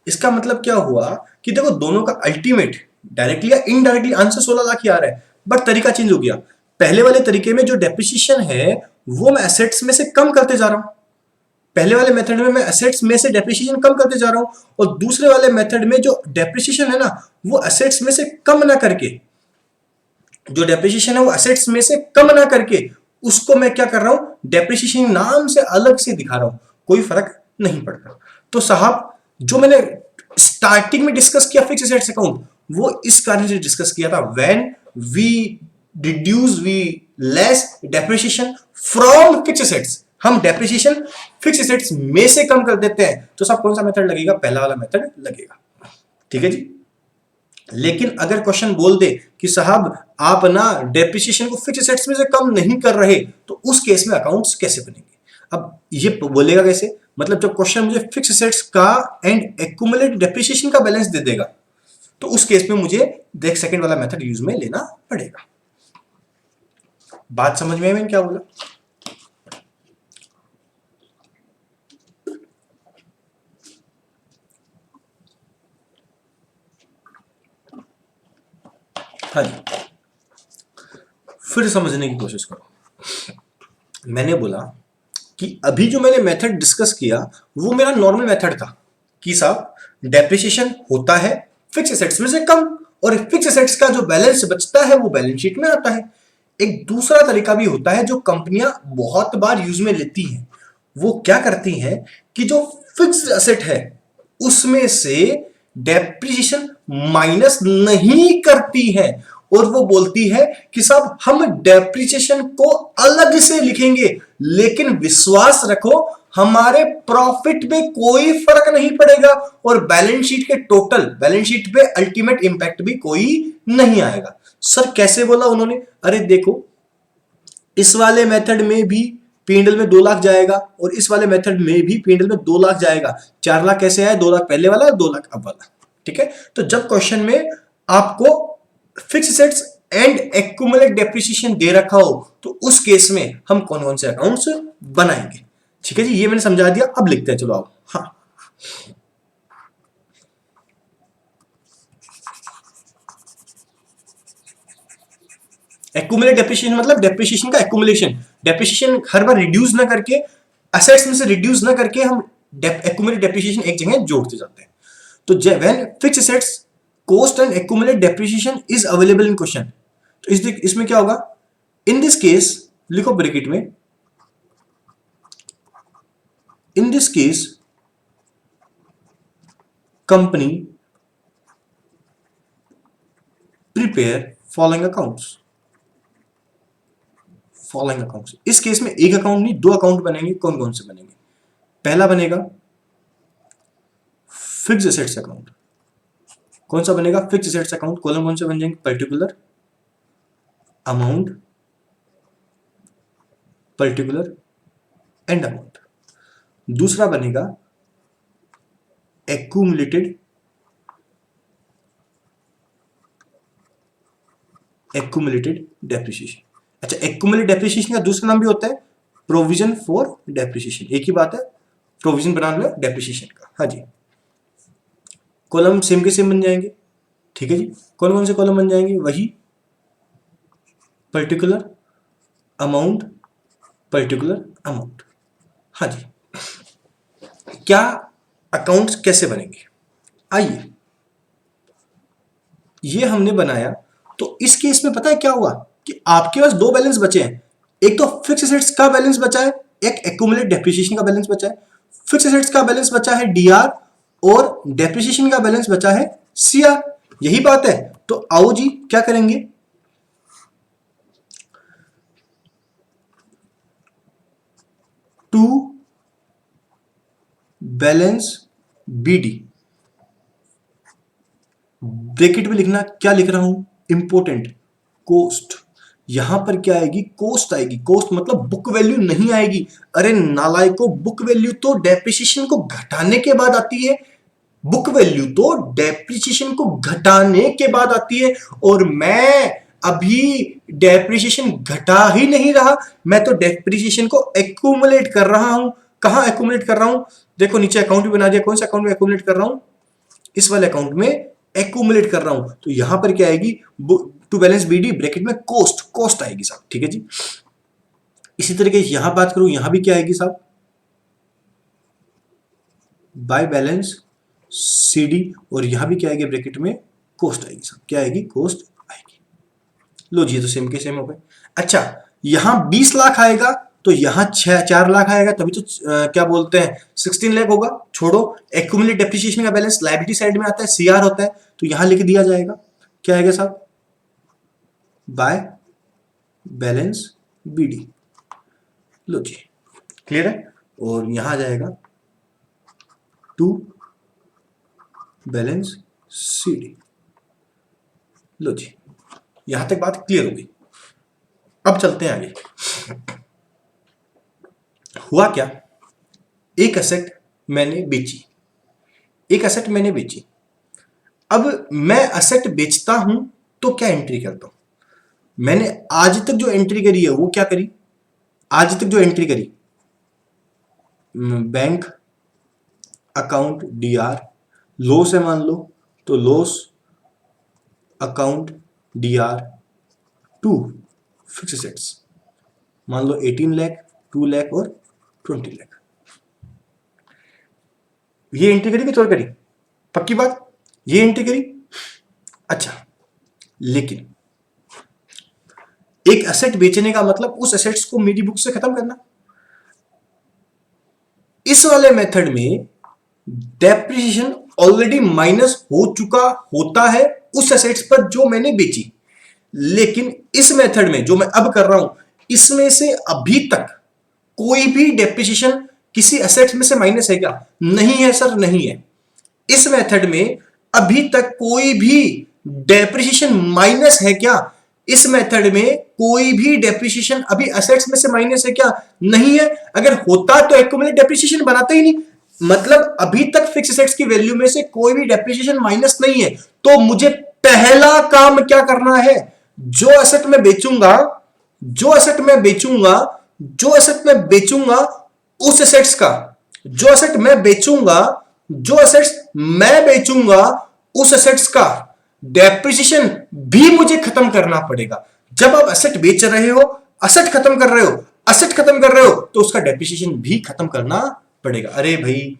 Speaker 1: इसका मतलब क्या हुआ कि देखो दोनों का अल्टीमेट डायरेक्टली या इनडायरेक्टली आंसर 16 लाख ही आ रहा है, बट तरीका चेंज हो गया। पहले वाले तरीके में जो डेप्रिसिएशन है वो मैं एसेट्स में से कम करते जा रहा हूं, पहले वाले मेथड में मैं एसेट्स में से डेप्रिसिएशन कम करते जा रहा हूं, और दूसरे वाले मेथड में जो डेप्रिसिएशन है ना वो एसेट्स में से कम ना करके, जो डेप्रिसिएशन है वो एसेट्स में से कम ना करके उसको मैं क्या कर रहा हूं, डेप्रिसिएशन नाम से अलग से दिखा रहा हूं, कोई फर्क नहीं पड़ता। तो साहब जो मैंने स्टार्टिंग में डिस्कस किया फिक्स एसेट्स अकाउंट, वो इस कारण से डिस्कस किया था, when we less depreciation from fix assets, हम डेप्रिसिएशन फिक्स एसेट्स में से कम कर देते हैं, तो सब कौन सा मेथड लगेगा, पहला वाला मेथड लगेगा। ठीक है जी। लेकिन अगर क्वेश्चन बोल दे कि साहब आप ना डेप्रिसिएशन को फिक्स एसेट्स में से कम नहीं कर रहे, तो उस केस में अकाउंट्स कैसे बनेंगे? अब ये बोलेगा कैसे, मतलब जब क्वेश्चन मुझे फिक्स एसेट्स का एंड एक्यूमुलेटेड डेप्रिसिएशन का बैलेंस दे देगा, तो उस केस में मुझे देख सेकंड वाला मेथड यूज में लेना पड़ेगा। बात समझ में आई मैंने क्या बोला? हाँ जी, फिर समझने की कोशिश करो। मैंने बोला कि अभी जो मैंने मेथड डिस्कस किया वो मेरा नॉर्मल मेथड था कि साहब डेप्रिसिएशन होता है फिक्स एसेट्स में से कम, और फिक्स एसेट्स का जो बैलेंस बचता है वो बैलेंस शीट में आता है। एक दूसरा तरीका भी होता है जो कंपनियां बहुत बार यूज में लेती हैं, वो क्या करती हैं कि जो फिक्स्ड एसेट है उसमें से डेप्रिसिएशन माइनस नहीं करती है, और वो बोलती है कि साहब हम डेप्रिसिएशन को अलग से लिखेंगे, लेकिन विश्वास रखो हमारे प्रॉफिट में कोई फर्क नहीं पड़ेगा, और बैलेंस शीट के टोटल बैलेंस शीट पे अल्टीमेट इंपैक्ट भी कोई नहीं आएगा। सर कैसे बोला उन्होंने? अरे देखो, इस वाले मेथड में भी P&L में 2 लाख जाएगा, और इस वाले मेथड में भी P&L में 2 लाख जाएगा। 4 लाख कैसे आया? 2 लाख पहले वाला, 2 लाख अब वाला। ठीक है, तो जब क्वेश्चन में आपको fix assets and accumulate depreciation दे रखा हो, तो उस केस में हम कौन कौन से अकाउंट्स बनाएंगे। ठीक है जी, ये मैंने समझा दिया। अब लिखते हैं, चलो आओ। हाँ, एक्यूमुलेट डेप्रिसिएशन मतलब डेप्रिसिएशन का एक्यूमुलेशन, डेप्रिसिएशन हर बार रिड्यूस ना करके, एसेट्स में से रिड्यूस ना करके हम एक्यूमुलेट डेप्रिसिएशन एक जगह जोड़ते जाते हैं। तो when fix assets cost and accumulate depreciation is available in question, तो इसमें क्या होगा? इन दिस केस लिखो ब्रैकेट में, in this case company prepare following accounts. Following accounts, इस केस में एक अकाउंट नहीं 2 अकाउंट बनेंगे। कौन कौन से बनेंगे? पहला बनेगा फिक्स एसेट्स अकाउंट। कौन सा बनेगा? Fix assets account. कॉलम कौन से बन जाएंगे? Particular amount, particular and amount. दूसरा बनेगा एक्यूमुलेटेड डेप्रिसिएशन। अच्छा, एक्यूमुलेटेड डेप्रिसिएशन का दूसरा नाम भी होता है प्रोविजन फॉर डेप्रिसिएशन। एक ही बात है, प्रोविजन बना लो डेप्रिसिएशन का। हाँ जी, कॉलम सेम के सेम बन जाएंगे। ठीक है जी, कौन कौन से कॉलम बन जाएंगे? वही पर्टिकुलर अमाउंट, पर्टिकुलर अमाउंट। हाँ जी, क्या अकाउंट्स कैसे बनेंगे? आइए, ये हमने बनाया, तो इस केस में पता है क्या हुआ कि आपके पास 2 बैलेंस बचे हैं। एक तो फिक्स एसेट्स का बैलेंस बचा है, एक एक्यूमुलेट डेप्रिसिएशन का बैलेंस बचा है। फिक्स एसेट्स का बैलेंस बचा है DR, और डेप्रिसिएशन का बैलेंस बचा है CR। यही बात है। तो आओ जी क्या करेंगे, टू बैलेंस BD, ब्रैकेट में लिखना, क्या लिख रहा हूं? Important, cost. यहां पर क्या आएगी? कोस्ट आएगी। कोस्ट मतलब बुक वैल्यू नहीं आएगी। अरे नालायको, बुक वैल्यू तो डेप्रिसिएशन को घटाने के बाद आती है। बुक वैल्यू तो डेप्रिसिएशन को घटाने के बाद आती है, और मैं अभी डेप्रिसिएशन घटा ही नहीं रहा, मैं तो डेप्रिसिएशन को एक्यूमुलेट कर रहा हूं। कहां एक्यूमुलेट कर रहा हूं? देखो नीचे अकाउंट भी बना दिया। कौन सा अकाउंट में एक्यूमुलेट कर रहा हूं? इस वाले अकाउंट में एक्यूमुलेट कर रहा हूं। तो यहां पर क्या आएगी? टू बैलेंस BD ब्रैकेट में कोस्ट आएगी साहब। ठीक है जी। इसी तरीके यहां बात करूं, यहां भी क्या आएगी साहब? बाय बैलेंस CD, और यहां भी क्या आएगी ब्रैकेट में, कॉस्ट आएगी। सब क्या आएगी, कॉस्ट आएगी। लो जी, तो सेम के सेम हो गए। अच्छा, यहां 20 लाख आएगा तो यहां 4 लाख आएगा, तभी तो क्या बोलते हैं 16 लाख होगा। छोड़ो, एक्यूमुलेट डेप्रिसिएशन का बैलेंस लायबिलिटी साइड में आता है, CR होता है, तो यहां लिख दिया जाएगा। क्या आएगा साहब, बाय बैलेंस BD। लो जी, क्लियर है। और यहां आ जाएगा टू बैलेंस CD। लो जी, यहां तक बात क्लियर हो गई। अब चलते हैं आगे। हुआ क्या, एक एसेट मैंने बेची, एक एसेट मैंने बेची। अब मैं एसेट बेचता हूं तो क्या एंट्री करता हूं, मैंने आज तक जो एंट्री करी है वो क्या करी, आज तक जो एंट्री करी, बैंक अकाउंट DR, लॉस है मान लो, तो loss account DR to fix assets, मान लो 18 लाख, 2 लाख और 20 लाख। ये एंट्री करी कि चोर करी, पक्की बात, ये एंट्री करी। अच्छा, लेकिन एक एसेट बेचने का मतलब उस एसेट्स को मेरी बुक से खत्म करना। इस वाले मेथड में डेप्रिसिएशन ऑलरेडी माइनस हो चुका होता है उस एसेट्स पर जो मैंने बेची। लेकिन इस मेथड में जो मैं अब कर रहा हूं, इसमें से अभी तक कोई भी डेप्रिसिएशन किसी एसेट में से माइनस है क्या, नहीं है सर, नहीं है। इस मेथड में अभी तक कोई भी डेप्रिसिएशन माइनस है क्या, इस मेथड में कोई भी डेप्रिसिएशन अभी एसेट्स में से माइनस है क्या, नहीं है। अगर होता तो एक्यूमुलेट डेप्रिसिएशन बनाता ही नहीं, मतलब अभी तक फिक्स एसेट्स की वैल्यू में से कोई भी डेप्रिसिएशन माइनस नहीं है। तो मुझे पहला काम क्या करना है, जो एसेट मैं बेचूंगा, जो एसेट मैं बेचूंगा, जो एसेट मैं बेचूंगा उस एसेट्स का, जो एसेट मैं बेचूंगा, जो एसेट्स मैं बेचूंगा उस एसेट्स का डेप्रिसिएशन भी मुझे खत्म करना पड़ेगा। जब आप एसेट बेच रहे हो, एसेट खत्म कर रहे हो, एसेट खत्म कर रहे हो, तो उसका डेप्रिसिएशन भी खत्म करना पड़ेगा। अरे भाई,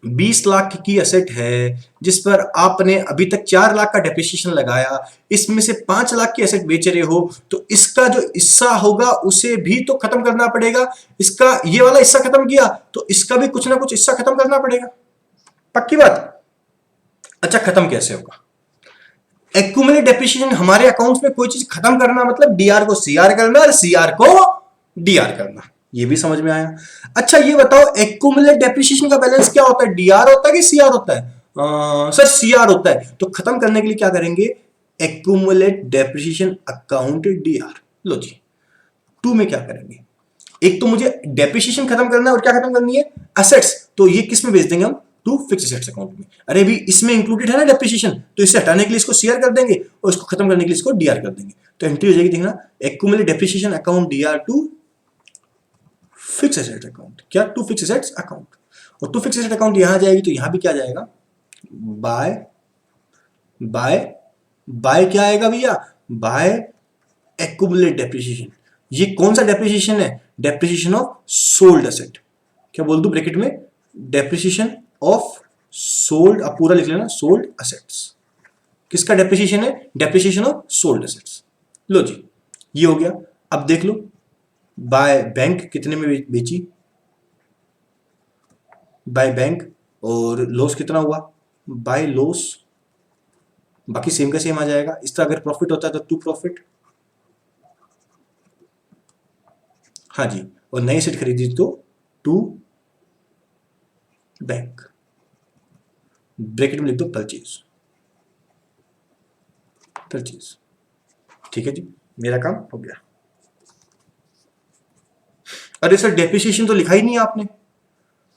Speaker 1: 20 लाख की एसेट है जिस पर आपने अभी तक 4 लाख का डेप्रिसिएशन लगाया, इसमें से 5 लाख की एसेट बेच रहे हो, तो इसका जो हिस्सा होगा उसे भी तो खत्म करना पड़ेगा। इसका ये वाला हिस्सा खत्म किया तो इसका भी कुछ ना कुछ हिस्सा खत्म करना पड़ेगा, पक्की बात। अच्छा, खत्म कैसे होगा, एक्यूमुलेट डेप्रिसिएशन हमारे अकाउंट्स में कोई चीज खत्म करना मतलब DR को CR करना और CR को DR करना, ये भी समझ में आया। अच्छा, ये बताओ एक्यूमुलेट डेप्रिसिएशन का बैलेंस क्या होता है, DR होता है कि CR होता है, सर CR होता है। तो खत्म करने के लिए क्या करेंगे, एक्यूमुलेट डेप्रिसिएशन अकाउंट DR। लो जी, 2 में क्या करेंगे, एक तो मुझे डेप्रिसिएशन खत्म करना है और क्या खत्म करनी है, एसेट्स, तो ये किस में भेज देंगे हम, टू फिक्स एसेट्स अकाउंट में। अरे भी इसमें इंक्लूडेड है ना डेप्रिसिएशन, तो इसे हटाने के लिए इसको CR कर देंगे और इसको खत्म करने के लिए इसको DR कर देंगे। तो एंट्री हो जाएगी, देखना, accumulate depreciation account DR to fix asset account, क्या, टू फिक्स एसेट्स अकाउंट। और टू फिक्स एसेट अकाउंट यहां जाएगी तो यहां भी क्या जाएगा, बाय बाय बाय क्या आएगा भैया, बाय एक्यूमुलेट डेप्रिसिएशन। ये कौन सा डेप्रिसिएशन है, डेप्रिसिएशन ऑफ सोल्ड एसेट। क्या बोल दूं ब्रैकेट में, डेप्रिसिएशन ऑफ सोल्ड, आप पूरा लिख लेना, सोल्ड एसेट्स। किसका डेप्रिसिएशन है, डेप्रिसिएशन ऑफ सोल्ड एसेट्स। लो जी, ये हो गया। अब देख लो, बाय बैंक कितने में बेची, बाय बैंक, और लॉस कितना हुआ, बाय लॉस, बाकी सेम का सेम आ जाएगा। इसका अगर प्रॉफिट होता है तो टू प्रॉफिट, हाँ जी, और नई सेट खरीदी तो टू बैंक, ब्रैकेट में लिख दो परचेज, परचेज। ठीक है जी, मेरा काम हो गया। अरे सर, डेप्रिसिएशन तो लिखा ही नहीं आपने,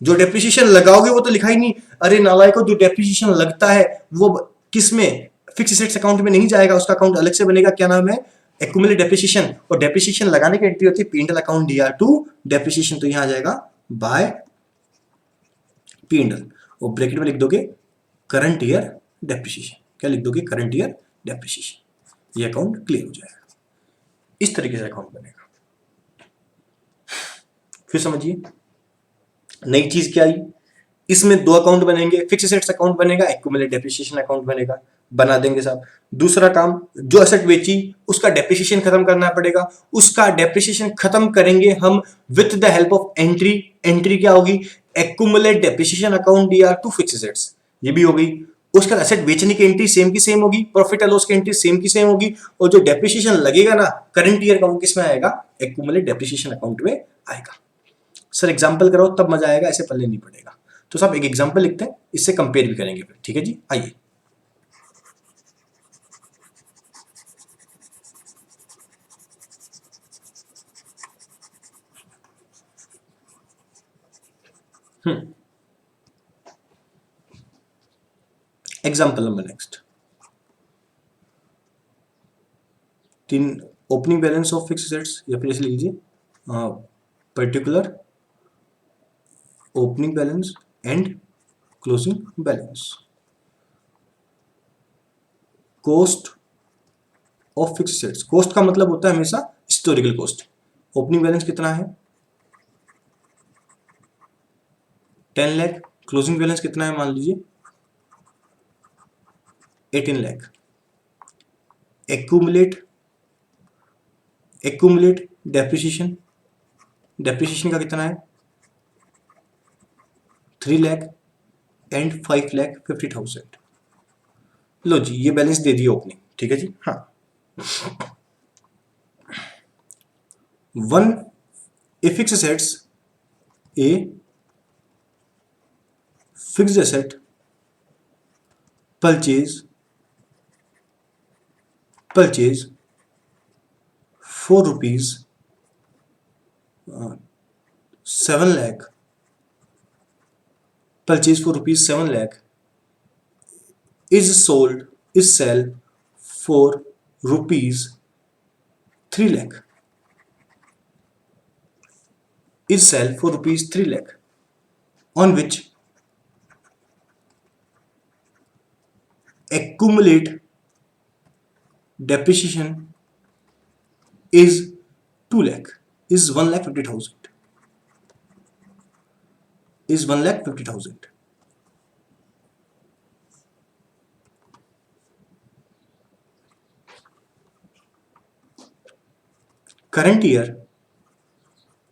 Speaker 1: जो डेप्रिसिएशन लगाओगे वो तो लिखा ही नहीं। अरे नालायको, जो डेप्रिसिएशन लगता है वो किस में, फिक्स एसेट्स अकाउंट में नहीं जाएगा, उसका अकाउंट अलग से बनेगा, क्या नाम है, एक्यूमुलेट डेप्रिसिएशन। और डेप्रिसिएशन लगाने की एंट्री होती है P&L account DR to depreciation, तो यहां आ जाएगा बाय P&L, और ब्रैकेट में लिख दोगे करंट ईयर डेप्रिसिएशन। क्या लिख दोगे, करंट ईयर डेप्रिसिएशन। ये अकाउंट क्लियर हो जाएगा। इस तरीके से अकाउंट बनेगा। फिर समझिए, नई चीज क्या आई, इसमें दो अकाउंट बनेंगे, फिक्स एसेट्स अकाउंट बनेगा, एक्यूमुलेट डेप्रिसिएशन अकाउंट बनेगा, बना देंगे साहब। दूसरा काम, जो एसेट बेची उसका डेप्रिसिएशन खत्म करना पड़ेगा, उसका डेप्रिसिएशन खत्म करेंगे हम with the help of entry. Entry क्या होगी? Accumulate depreciation account DR to fix assets, ये भी हो गई। उसका एसेट बेचने की एंट्री सेम की सेम होगी, प्रॉफिट एंड लॉस की एंट्री सेम की सेम होगी, और जो डेप्रिसिएशन लगेगा ना करंट ईयर का, वो किस में आएगा? एक्यूमुलेट डेप्रिसिएशन अकाउंट में आएगा। सर एग्जांपल कराओ तब मजा आएगा, ऐसे पल्ले नहीं पड़ेगा। तो साहब एक एग्जांपल लिखते हैं, इससे कंपेयर भी करेंगे फिर, ठीक है जी, आइए। एग्जांपल नंबर नेक्स्ट, तीन, opening balance of fix assets, या फिर ऐसे लिख लीजिए particular opening balance and closing balance, cost of fix assets. Cost का मतलब होता है हमेशा हिस्टोरिकल कॉस्ट। ओपनिंग बैलेंस कितना है? 10 लाख। क्लोजिंग बैलेंस कितना है? मान लीजिए 18 lakh. Accumulate, accumulate depreciation, depreciation का कितना है? 3 लाख एंड 5,50,000। लो जी, ये बैलेंस दे दिया ओपनिंग, ठीक है जी। हाँ, one a fix assets, a fixed asset purchase for rupees 7 lakh, purchase for rupees 7 lakh is sold, is sell for rupees 3 lakh, is sell for rupees 3 lakh, on which accumulate depreciation is 2 lakh, is 1,50,000, is 1,50,000. Current year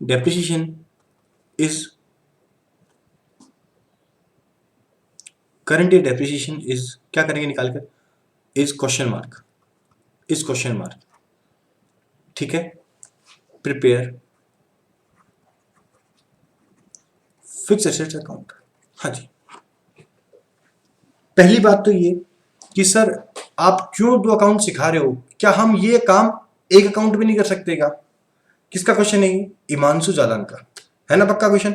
Speaker 1: depreciation is, current year depreciation is, क्या करेंगे निकाल कर? is question mark, is question mark, ठीक है। Prepare fix assets account. हाँ जी, पहली बात तो ये कि सर आप क्यों दो अकाउंट सिखा रहे हो? क्या हम ये काम एक अकाउंट में नहीं कर सकते क्या? किसका क्वेश्चन है ये? हिमांशु जालान का है ना, पक्का क्वेश्चन।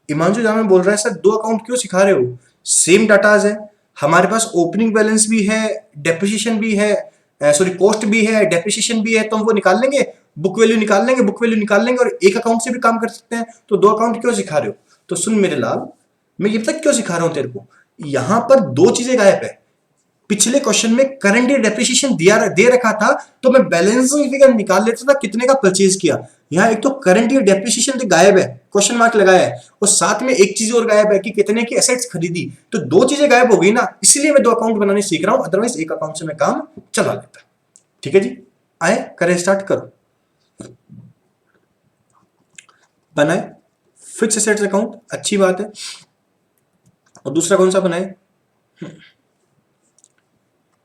Speaker 1: हिमांशु जालान बोल रहा है सर दो अकाउंट क्यों सिखा रहे हो? सेम डाटाज है हमारे पास, ओपनिंग बैलेंस भी है, डेप्रिसिएशन भी है, सॉरी कॉस्ट भी है, डेप्रिसिएशन भी है, तो हम वो निकाल लेंगे, बुक वैल्यू निकाल लेंगे, बुक वैल्यू निकाल लेंगे और एक अकाउंट से भी काम कर सकते हैं। तो दो अकाउंट क्यों सिखा रहे हो? तो सुन मेरे लाल, मैं ये पता क्यों सिखा रहा हूं तेरे को, यहां पर दो चीजें गायब है। पिछले क्वेश्चन में करंट ईयर डेप्रिसिएशन दिया दे रखा था, तो मैं बैलेंसिंग फिगर निकाल लेता था कितने का परचेज किया। यहां एक तो करंट ईयर डेप्रिसिएशन तो गायब है, क्वेश्चन मार्क लगाया है, और साथ में एक चीज और गायब है कि कितने की एसेट्स खरीदी। तो दो चीजें गायब हो गई ना, इसलिए मैं दो अकाउंट बनाने सीख रहा हूं, अदरवाइज एक अकाउंट से मैं काम चला लेता। ठीक है जी, आए करें स्टार्ट करो। बनाए फिक्स एसेट्स अकाउंट, अच्छी बात है। और दूसरा कौन सा बनाए?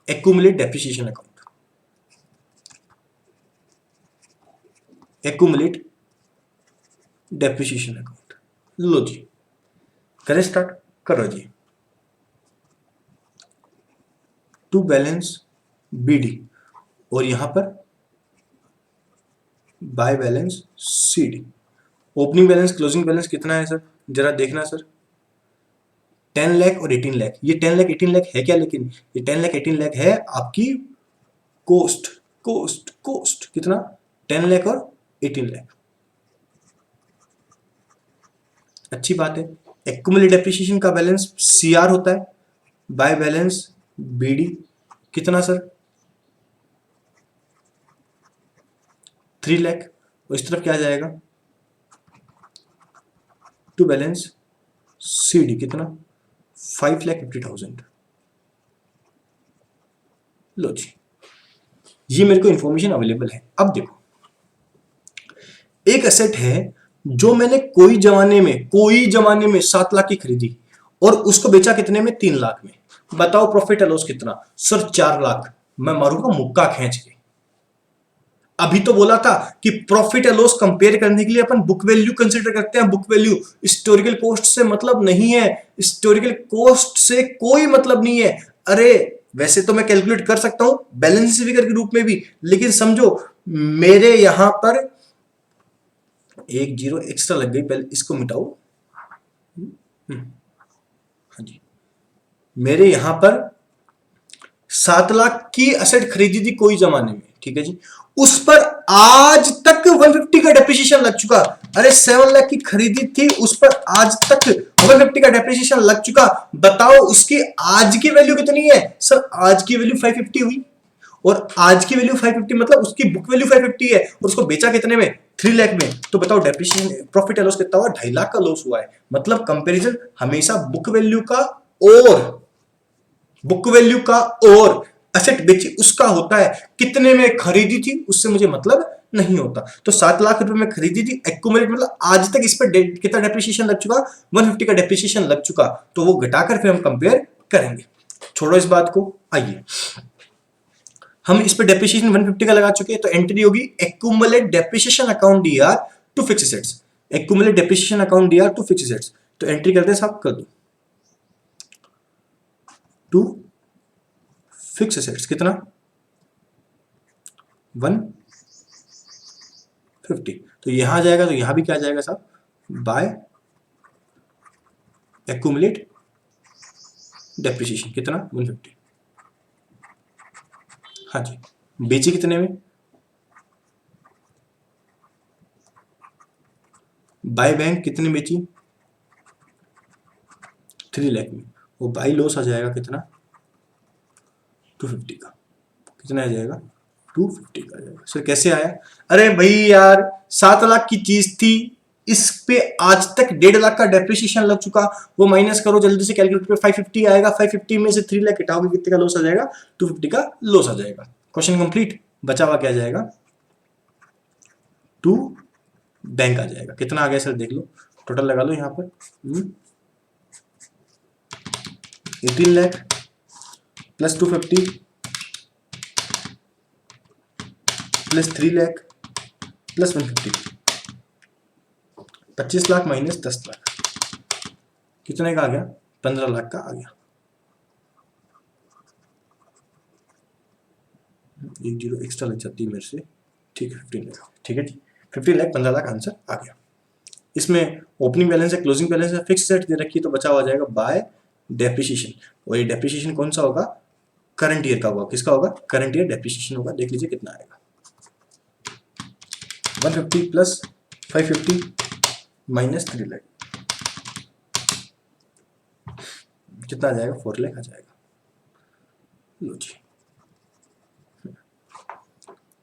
Speaker 1: Accumulate depreciation account, accumulate depreciation account. लो जी, करें स्टार्ट, करो जी। टू बैलेंस बीडी, और यहां पर bye balance CD. Opening balance closing balance कितना है सर, जरा देखना सर। 10 लाख और 18 लाख, ये 10 लाख 18 लाख है क्या? लेकिन ये 10 लाख 18 लाख है आपकी कोस्ट, कोस्ट कितना? 10 लाख और 18 लाख, अच्छी बात है। एक्यूमुलेट डेप्रिसिएशन का बैलेंस सीआर होता है, बाय बैलेंस बीडी कितना सर? 3 लाख। और इस तरफ क्या आ जाएगा? टू बैलेंस CD कितना 5,50,000। लो जी, ये मेरे को इंफॉर्मेशन अवेलेबल है। अब देखो, एक एसेट है जो मैंने कोई जमाने में 7 लाख की खरीदी और उसको बेचा कितने में, 3 लाख में। बताओ प्रॉफिट एंड लॉस कितना? सर 4 लाख। मैं मारूंगा मुक्का खींच के। अभी तो बोला था कि प्रॉफिट एंड लॉस कंपेयर करने के लिए अपन बुक वैल्यू कंसीडर करते हैं। बुक वैल्यू हिस्टोरिकल कॉस्ट से मतलब नहीं है, हिस्टोरिकल कॉस्ट से कोई मतलब नहीं है। अरे वैसे तो मैं कैलकुलेट कर सकता हूं बैलेंस फिगर के रूप में भी, लेकिन समझो मेरे यहां पर एक जीरो एक्स्ट्रा लग गई, पहले इसको मिटाओ। हाँ जी, मेरे यहां पर 7 लाख की असेट खरीदी थी कोई जमाने में, ठीक है जी। उस पर आज तक 150 का डेप्रिसिएशन लग चुका। अरे 7 लाख की खरीदी थी, उस पर आज तक 150 का डेप्रिसिएशन लग चुका। बताओ उसकी आज की वैल्यू कितनी है? सर आज की वैल्यू 550 हुई, और आज की वैल्यू 550 मतलब उसकी बुक वैल्यू 550 है, और उसको बेचा कितने में, 3 लाख में। तो बताओ डेप्रिसिएशन प्रॉफिट एंड लॉस कितना हुआ? 2.5 लाख का लॉस हुआ है। मतलब कंपैरिजन हमेशा बुक वैल्यू का और बुक वैल्यू का और एसेट बेची उसका होता है। कितने में खरीदी थी उससे मुझे मतलब नहीं होता। तो 7 लाख रुपए में खरीदी थी, एक्यूमुलेट मतलब आज तक इस पर कितना डेप्रिसिएशन लग चुका, 150 का डेप्रिसिएशन लग चुका। तो वो घटाकर फिर हम कंपेयर करेंगे। छोड़ो इस बात को, आइए हम इस पे डेप्रिसिएशन 150 का लगा चुके हैं, तो एंट्री होगी accumulate depreciation account DR to fix assets. Accumulate depreciation account DR to fix assets, तो एंट्री करते हैं साहब, कर दो टू फिक्स एसेट्स कितना 150। तो यहां आ जाएगा, तो यहां भी क्या आ जाएगा साहब, बाय एक्यूमुलेट डेप्रिसिएशन कितना 150। हाँ जी, बेची कितने में, बाय बैंक कितने बेची, 3 लाख में। वो बाई लॉस आ जाएगा कितना, 250 का। कितना आ जाएगा, 250 का आ जाएगा। सर कैसे आया? अरे भाई यार 7 लाख की चीज थी, इस पे आज तक 1.5 लाख का डेप्रिसिएशन लग चुका। वो माइनस करो जल्दी से कैलकुलेटर पे, 550 आएगा। 550 में से 3 लाख घटाओगे कितने का लॉस आ जाएगा, 250 का लॉस आ जाएगा। Question complete. बचा हुआ क्या आ जाएगा, टू बैंक आ जाएगा। कितना आ गया सर देख लो, टोटल लगा लो यहाँ पर 18 lakh plus 250 plus 3 lakh plus 150, 25 lakh minus 10 lakh कितने का आ गया, 15 लाख का आ गया। एक जीरो एक्स्ट्रा लग जाती है मेरे से, ठीक है 15 लाख, ठीक है जी। 15 लाख 15 लाख आंसर आ गया। इसमें ओपनिंग बैलेंस है, क्लोजिंग बैलेंस है, फिक्स सेट दे रखी है, तो बचा हुआ जाएगा बाय डेप्रिसिएशन। और ये डेप्रिसिएशन कौन सा होगा, करंट ईयर का होगा। किसका होगा, करंट ईयर डेप्रिसिएशन होगा। देख लीजिए कितना आएगा, 150 प्लस 550 माइनस 3 लाख कितना आ जाएगा, 4 लाख आ जाएगा। लो जी,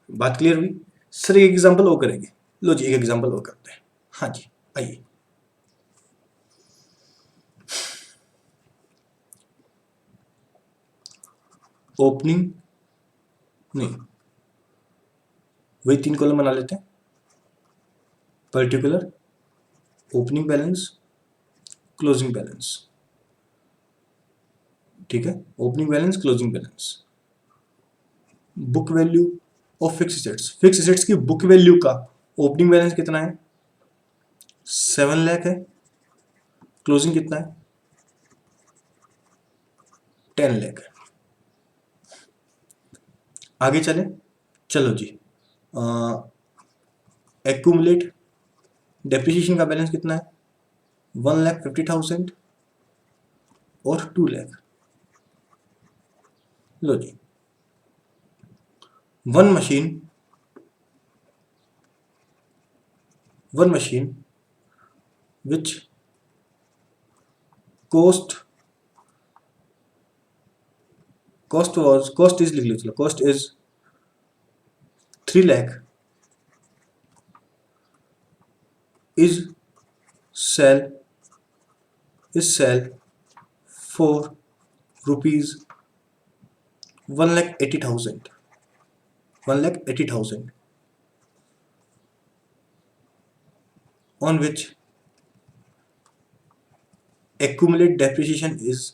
Speaker 1: बात क्लियर हुई? सर एक एग्जांपल और करेंगे। लो जी, एक एग्जांपल और करते हैं। हाँ जी, आइए। ओपनिंग नहीं, वही 3 कॉलम बना लेते हैं। Particular, opening balance, closing balance, ठीक है। Opening balance, closing balance, book value of fix assets. Fix assets की बुक वैल्यू का ओपनिंग बैलेंस कितना है, 7 लाख है। क्लोजिंग कितना है, 10 लाख है। आगे चले, चलो जी। एक्यूमुलेट डेप्रिसिएशन का बैलेंस कितना है, 1,50,000 और 2 लाख। लो जी, one machine which cost is लिख लो, चलो cost is 3 lakh is sell is sell for rupees 1,80,000, 1,80,000, on which accumulate depreciation is,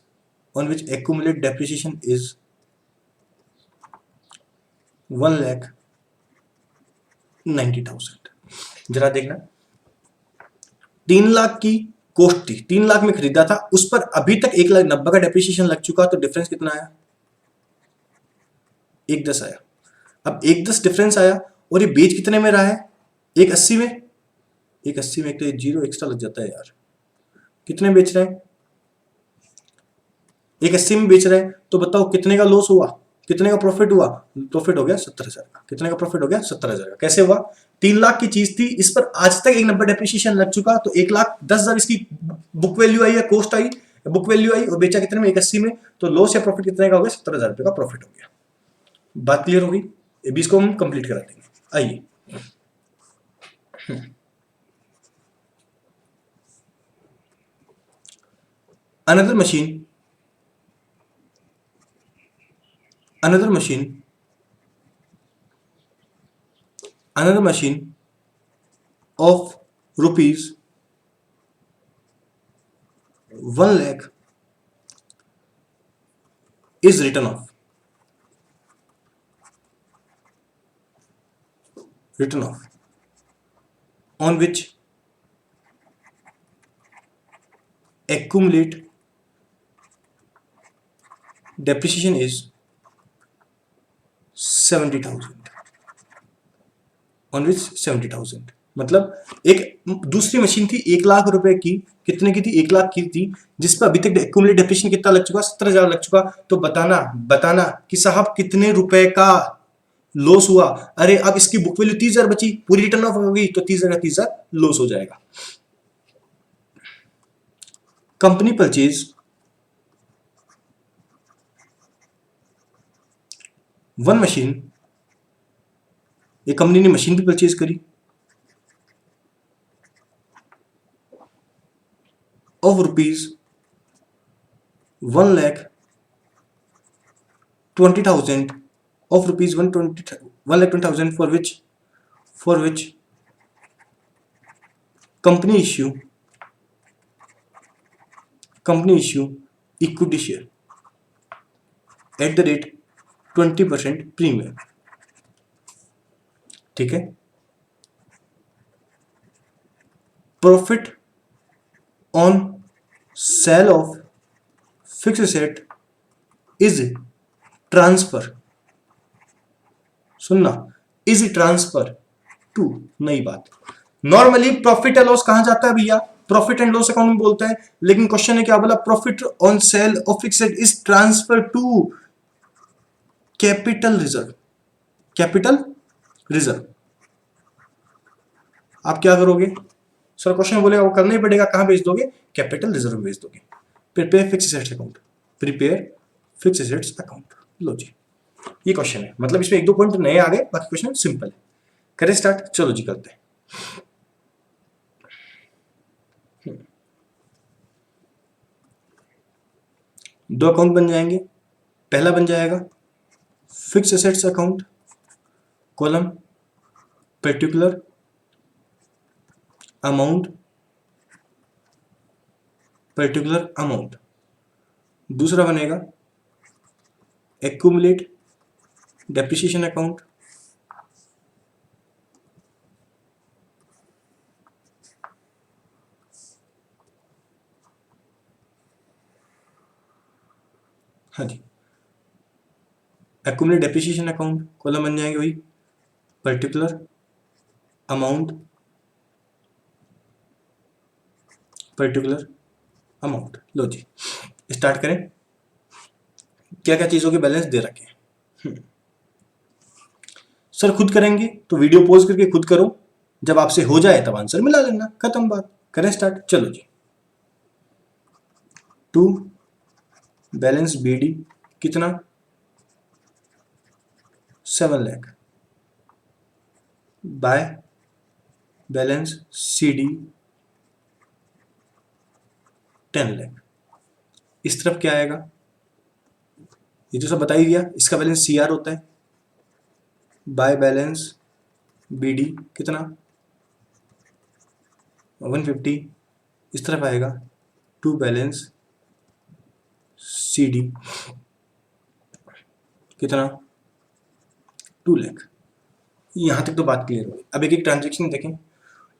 Speaker 1: on which accumulate depreciation is 1,90,000। जरा देखना, 3 लाख की कॉस्ट थी, 3 लाख में खरीदा था, उस पर अभी तक 1,90,000 का डेप्रिसिएशन लग चुका, तो डिफरेंस कितना आया? 1,10 आया। अब 1,10 डिफरेंस आया, और ये बेच कितने में रहा है? 1,80 में। 1,80 में एक तो जीरो एक्स्ट्रा लग जाता है यार। कितने बेच रहे हैं? 1,80 में बेच रहे हैं, तो बताओ कितने का लॉस हुआ, कितने का प्रॉफिट हुआ? प्रॉफिट हो गया 70,000 का। कितने का प्रॉफिट हो गया? 70,000 का। कैसे हुआ? 3 लाख की चीज थी, इस पर आज तक 1,90,000 डेप्रिसिएशन लग चुका, तो 1,10,000 इसकी बुक वैल्यू आई या कॉस्ट आई, बुक वैल्यू आई, और बेचा कितने में? 1,80 में। तो लॉस या प्रॉफिट कितने का हो गया? 70,000 रुपए का प्रॉफिट हो गया। बात क्लियर होगी? अभी इसको हम कंप्लीट करा देंगे। आइए, another machine, another machine, another machine of rupees 1,00,000 is written off, written off, on which accumulate depreciation is 70,000, on which 70,000। मतलब एक दूसरी मशीन थी 1,00,000 रुपए की, कितने की थी? 1,00,000 की थी, जिस पर अभी तक एक्यूमुलेट डेप्रिसिएशन कितना लग चुका? 70,000 लग चुका। तो बताना बताना कि साहब कितने रुपए का लॉस हुआ? अरे अब इसकी बुक वैल्यू 30,000 बची, पूरी रिटर्न ऑफ होगी, तो 30,000 का 30,000 लॉस हो जाएगा। कंपनी परचेज वन मशीन, ये कंपनी ने मशीन भी परचेज करी of rupees 1,20,000, of rupees 1,20,000, for which company issue equity share at the rate 20% premium। ठीक है। Profit on sale of fix asset is transfer, सुनना, इज ट्रांसफर टू, नई बात। Normally profit and loss कहां जाता है भैया? प्रॉफिट एंड लॉस अकाउंट में बोलता है, लेकिन क्वेश्चन ने क्या बोला? Profit on sale of fix asset is transfer to capital reserve, capital reserve. आप क्या करोगे? सर क्वेश्चन बोलेगा वो करना ही पड़ेगा, कहां भेज दोगे? कैपिटल रिजर्व भेज दोगे। Prepare fix assets account, prepare fix assets account. लो जी, ये क्वेश्चन है, मतलब इसमें 1-2 पॉइंट नए आ गए, बाकी क्वेश्चन सिंपल है। करें स्टार्ट? चलो जी करते हैं। दो अकाउंट बन जाएंगे। पहला बन जाएगा fix assets account, column particular amount, particular amount. दूसरा बनेगा एक्यूमुलेट डेप्रिसिएशन अकाउंट, हाँ जी, एक्यूमुलेट डेप्रिसिएशन अकाउंट, कॉलम बन जाएंगे वही पर्टिकुलर अमाउंट, पर्टिकुलर अमाउंट। लो जी स्टार्ट करें। क्या क्या चीजों के बैलेंस दे रखे हैं? सर खुद करेंगे तो वीडियो पॉज करके खुद करो, जब आपसे हो जाए तब आंसर मिला लेना, खत्म बात। करें स्टार्ट? चलो जी। टू बैलेंस बीडी कितना? 7 lakh bye balance CD 10 lakh. इस तरफ क्या आएगा, ये तो सब बता ही दिया। इसका बैलेंस सी आर होता है, बाय बैलेंस बी डी कितना 150। इस तरफ आएगा टू बैलेंस सी डी कितना 2 लाख। यहां तक तो बात क्लियर हो। अब एक एक ट्रांजेक्शन देखें।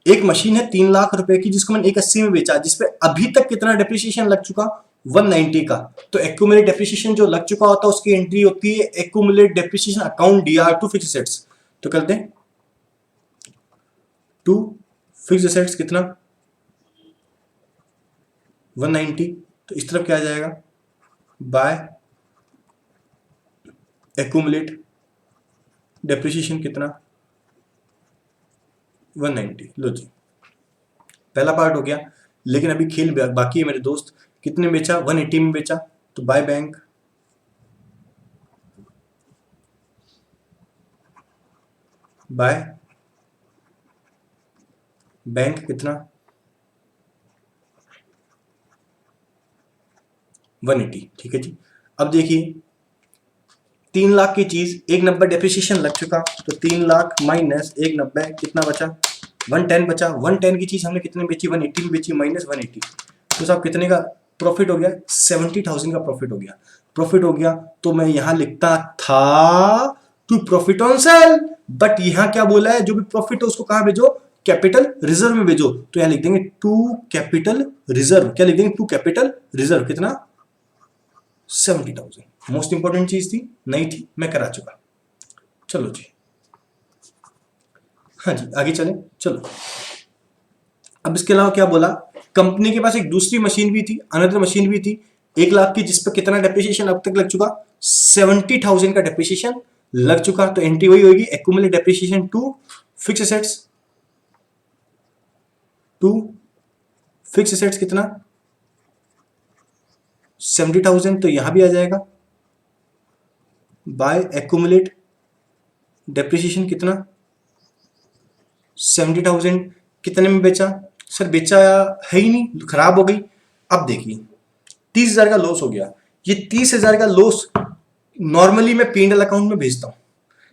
Speaker 1: एक मशीन है 3 लाख रुपए की, जिसको मैंने 180 में बेचा, जिसपे अभी तक कितना डेप्रिसिएशन लग चुका 190 का। तो एक्यूमुलेट डेप्रिसिएशन जो लग चुका होता है उसकी एंट्री होती है accumulate depreciation account DR to fix assets. तो करते हैं टू फिक्स एसेट्स कितना 190। तो इस तरफ क्या आ जाएगा बाय एक्यूमुलेट डेप्रिसिएशन कितना 190। लो जी, पहला पार्ट हो गया। लेकिन अभी खेल बाकी है मेरे दोस्त। कितने बेचा 180 में बेचा, तो बाय बैंक कितना 180। ठीक है जी। अब देखिए 3 लाख की चीज 190 डेप्रिसिएशन लग चुका, तो 3 लाख माइनस 190 कितना बचा 110 बचा। 110 की चीज हमने कितने बेची 180 में बेची, माइनस 180। तो साहब कितने का प्रॉफिट हो गया 70,000 का प्रॉफिट हो गया। प्रॉफिट हो गया तो मैं यहां लिखता था to profit on sale, but यहां क्या बोला है, जो भी प्रॉफिट है उसको कहां भेजो कैपिटल रिजर्व में भेजो। तो यहां लिख देंगे टू कैपिटल रिजर्व। क्या लिख देंगे टू कैपिटल रिजर्व कितना 70,000। मोस्ट इंपॉर्टेंट चीज थी, नहीं थी, मैं करा चुका। चलो जी, हाँ जी आगे चलें। चलो अब इसके अलावा क्या बोला, कंपनी के पास एक दूसरी मशीन भी थी, अनदर मशीन भी थी 1 लाख की, जिस पर कितना डेप्रिसिएशन अब तक लग चुका 70,000 का डेप्रिसिएशन लग चुका। तो एंट्री वही होगी accumulate depreciation to fix assets, कितना 70,000। तो यहां भी आ जाएगा बाय एक्यूमुलेट डेप्रिसिएशन कितना 70,000। कितने में बेचा सर, बेचा है ही नहीं, खराब हो गई। अब देखिए 30,000 का लॉस हो गया। ये 30,000 का लॉस नॉर्मली मैं P&L अकाउंट में भेजता हूं,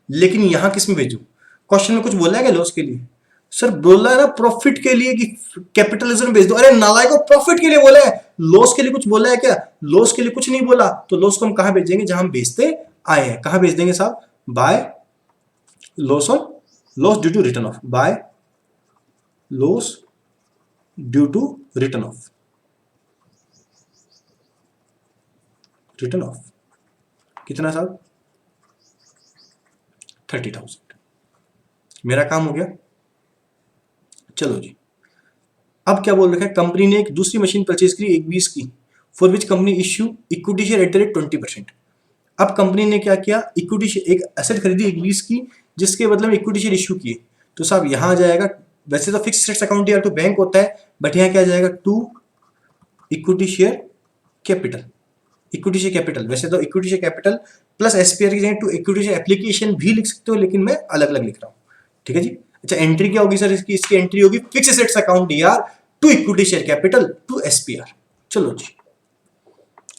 Speaker 1: लेकिन यहां किस में भेजूं। क्वेश्चन में कुछ बोला है क्या लॉस के लिए, सर बोला है ना प्रॉफिट के लिए कि कैपिटलिज्म में भेज दो। अरे नालायक को प्रॉफिट के लिए बोला है, लॉस के लिए कुछ बोला है क्या, लॉस के लिए कुछ नहीं बोला। तो लॉस को हम कहां भेजेंगे, जहां हम बेचते आए हैं, कहां भेज देंगे साहब by loss on loss due to return of, by loss due to return of, कितना साहब 30,000। मेरा काम हो गया। चलो जी, अब क्या बोल रखा है, कंपनी ने एक दूसरी मशीन परचेज की 120 की, for which company issue equity share eight the rate 20%। अब कंपनी ने क्या किया, इक्विटी शेयर एक एसेट खरीदी 120 की, जिसके बदले में इक्विटी शेयर इश्यू किए। तो साहब यहां आ जाएगा, वैसे तो फिक्स एसेट्स अकाउंट या तो बैंक होता है, बट यहां क्या आ जाएगा टू इक्विटी शेयर कैपिटल, वैसे तो equity share capital plus SPR की जगह टू इक्विटी शेयर एप्लीकेशन भी लिख सकते हो, लेकिन मैं अलग अलग लिख रहा हूं। ठीक है जी। अच्छा एंट्री क्या होगी सर इसकी एंट्री होगी फिक्स एसेट्स अकाउंट यार to equity share capital to SPR. चलो जी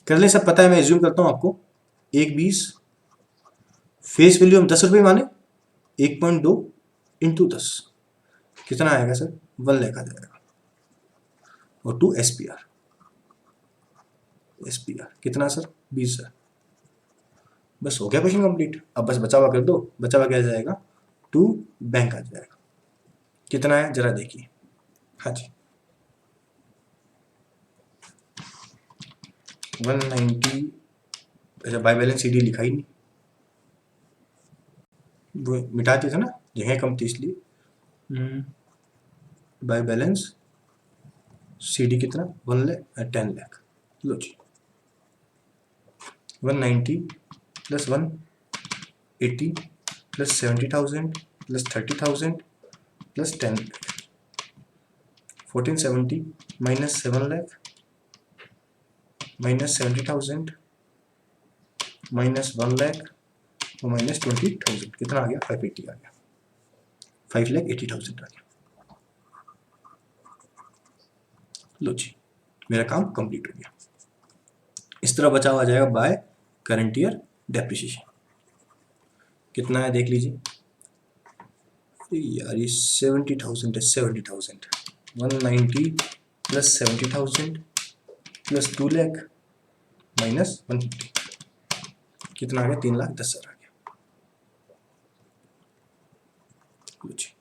Speaker 1: कर ले, सब पता है, मैं एज्यूम करता हूं आपको। 120 फेस वैल्यू हम 10 रुपए माने 1.2 इंटू 10 कितना आएगा सर 1 लाख आ जाएगा। और टू एसपीआर कितना सर 20,000। बस हो गया क्वेश्चन कंप्लीट। अब बस बचा हुआ कर दो, बचा हुआ क्या जाएगा टू बैंक आ जाएगा। कितना है जरा देखिए, हाँ जी 190। अच्छा बाय बैलेंस सीडी लिखा ही नहीं, वो मिटा दिया था ना, जगह कम थी इसलिए। बाय बैलेंस सीडी कितना 10 लाख। लो जी 190 plus 180 plus 70,000 plus 30,000 plus 10 1470 minus 7 lakh minus 70,000 minus 1 lakh और माइनस 20,000 कितना आ गया 580 आ गया, 5,80,000 आ गया। लो जी मेरा काम कंप्लीट हो गया। इस तरह बचा हुआ जाएगा बाय करंट ईयर डेप्रिसिएशन। कितना है देख लीजिए यार, ये 70,000 है। 70,000 190 प्लस 70,000 प्लस 2 लाख माइनस 150 कितना आ गया? 3,10,000 आ गया। कुछ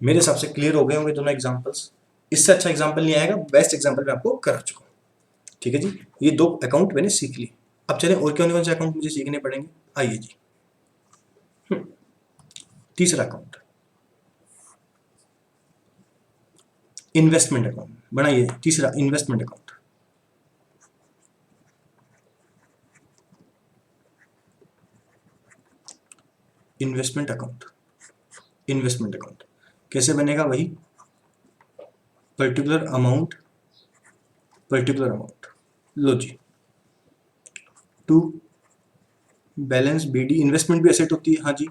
Speaker 1: मेरे हिसाब से क्लियर हो गए होंगे दोनों एग्जांपल्स। इससे अच्छा एग्जांपल नहीं आएगा, बेस्ट एग्जांपल मैं आपको करा चुका हूँ। ठीक है जी, ये दो अकाउंट मैंने सीख लिए। अब चलें और कौन कौन से अकाउंट मुझे सीखने पड़ेंगे। आइए जी, तीसरा अकाउंट इन्वेस्टमेंट अकाउंट बनाइए। तीसरा investment account. Investment account, investment account कैसे बनेगा? वही पर्टिकुलर अमाउंट, पर्टिकुलर अमाउंट। लो जी, टू बैलेंस बीडी, इन्वेस्टमेंट भी एसेट होती है, हाँ जी,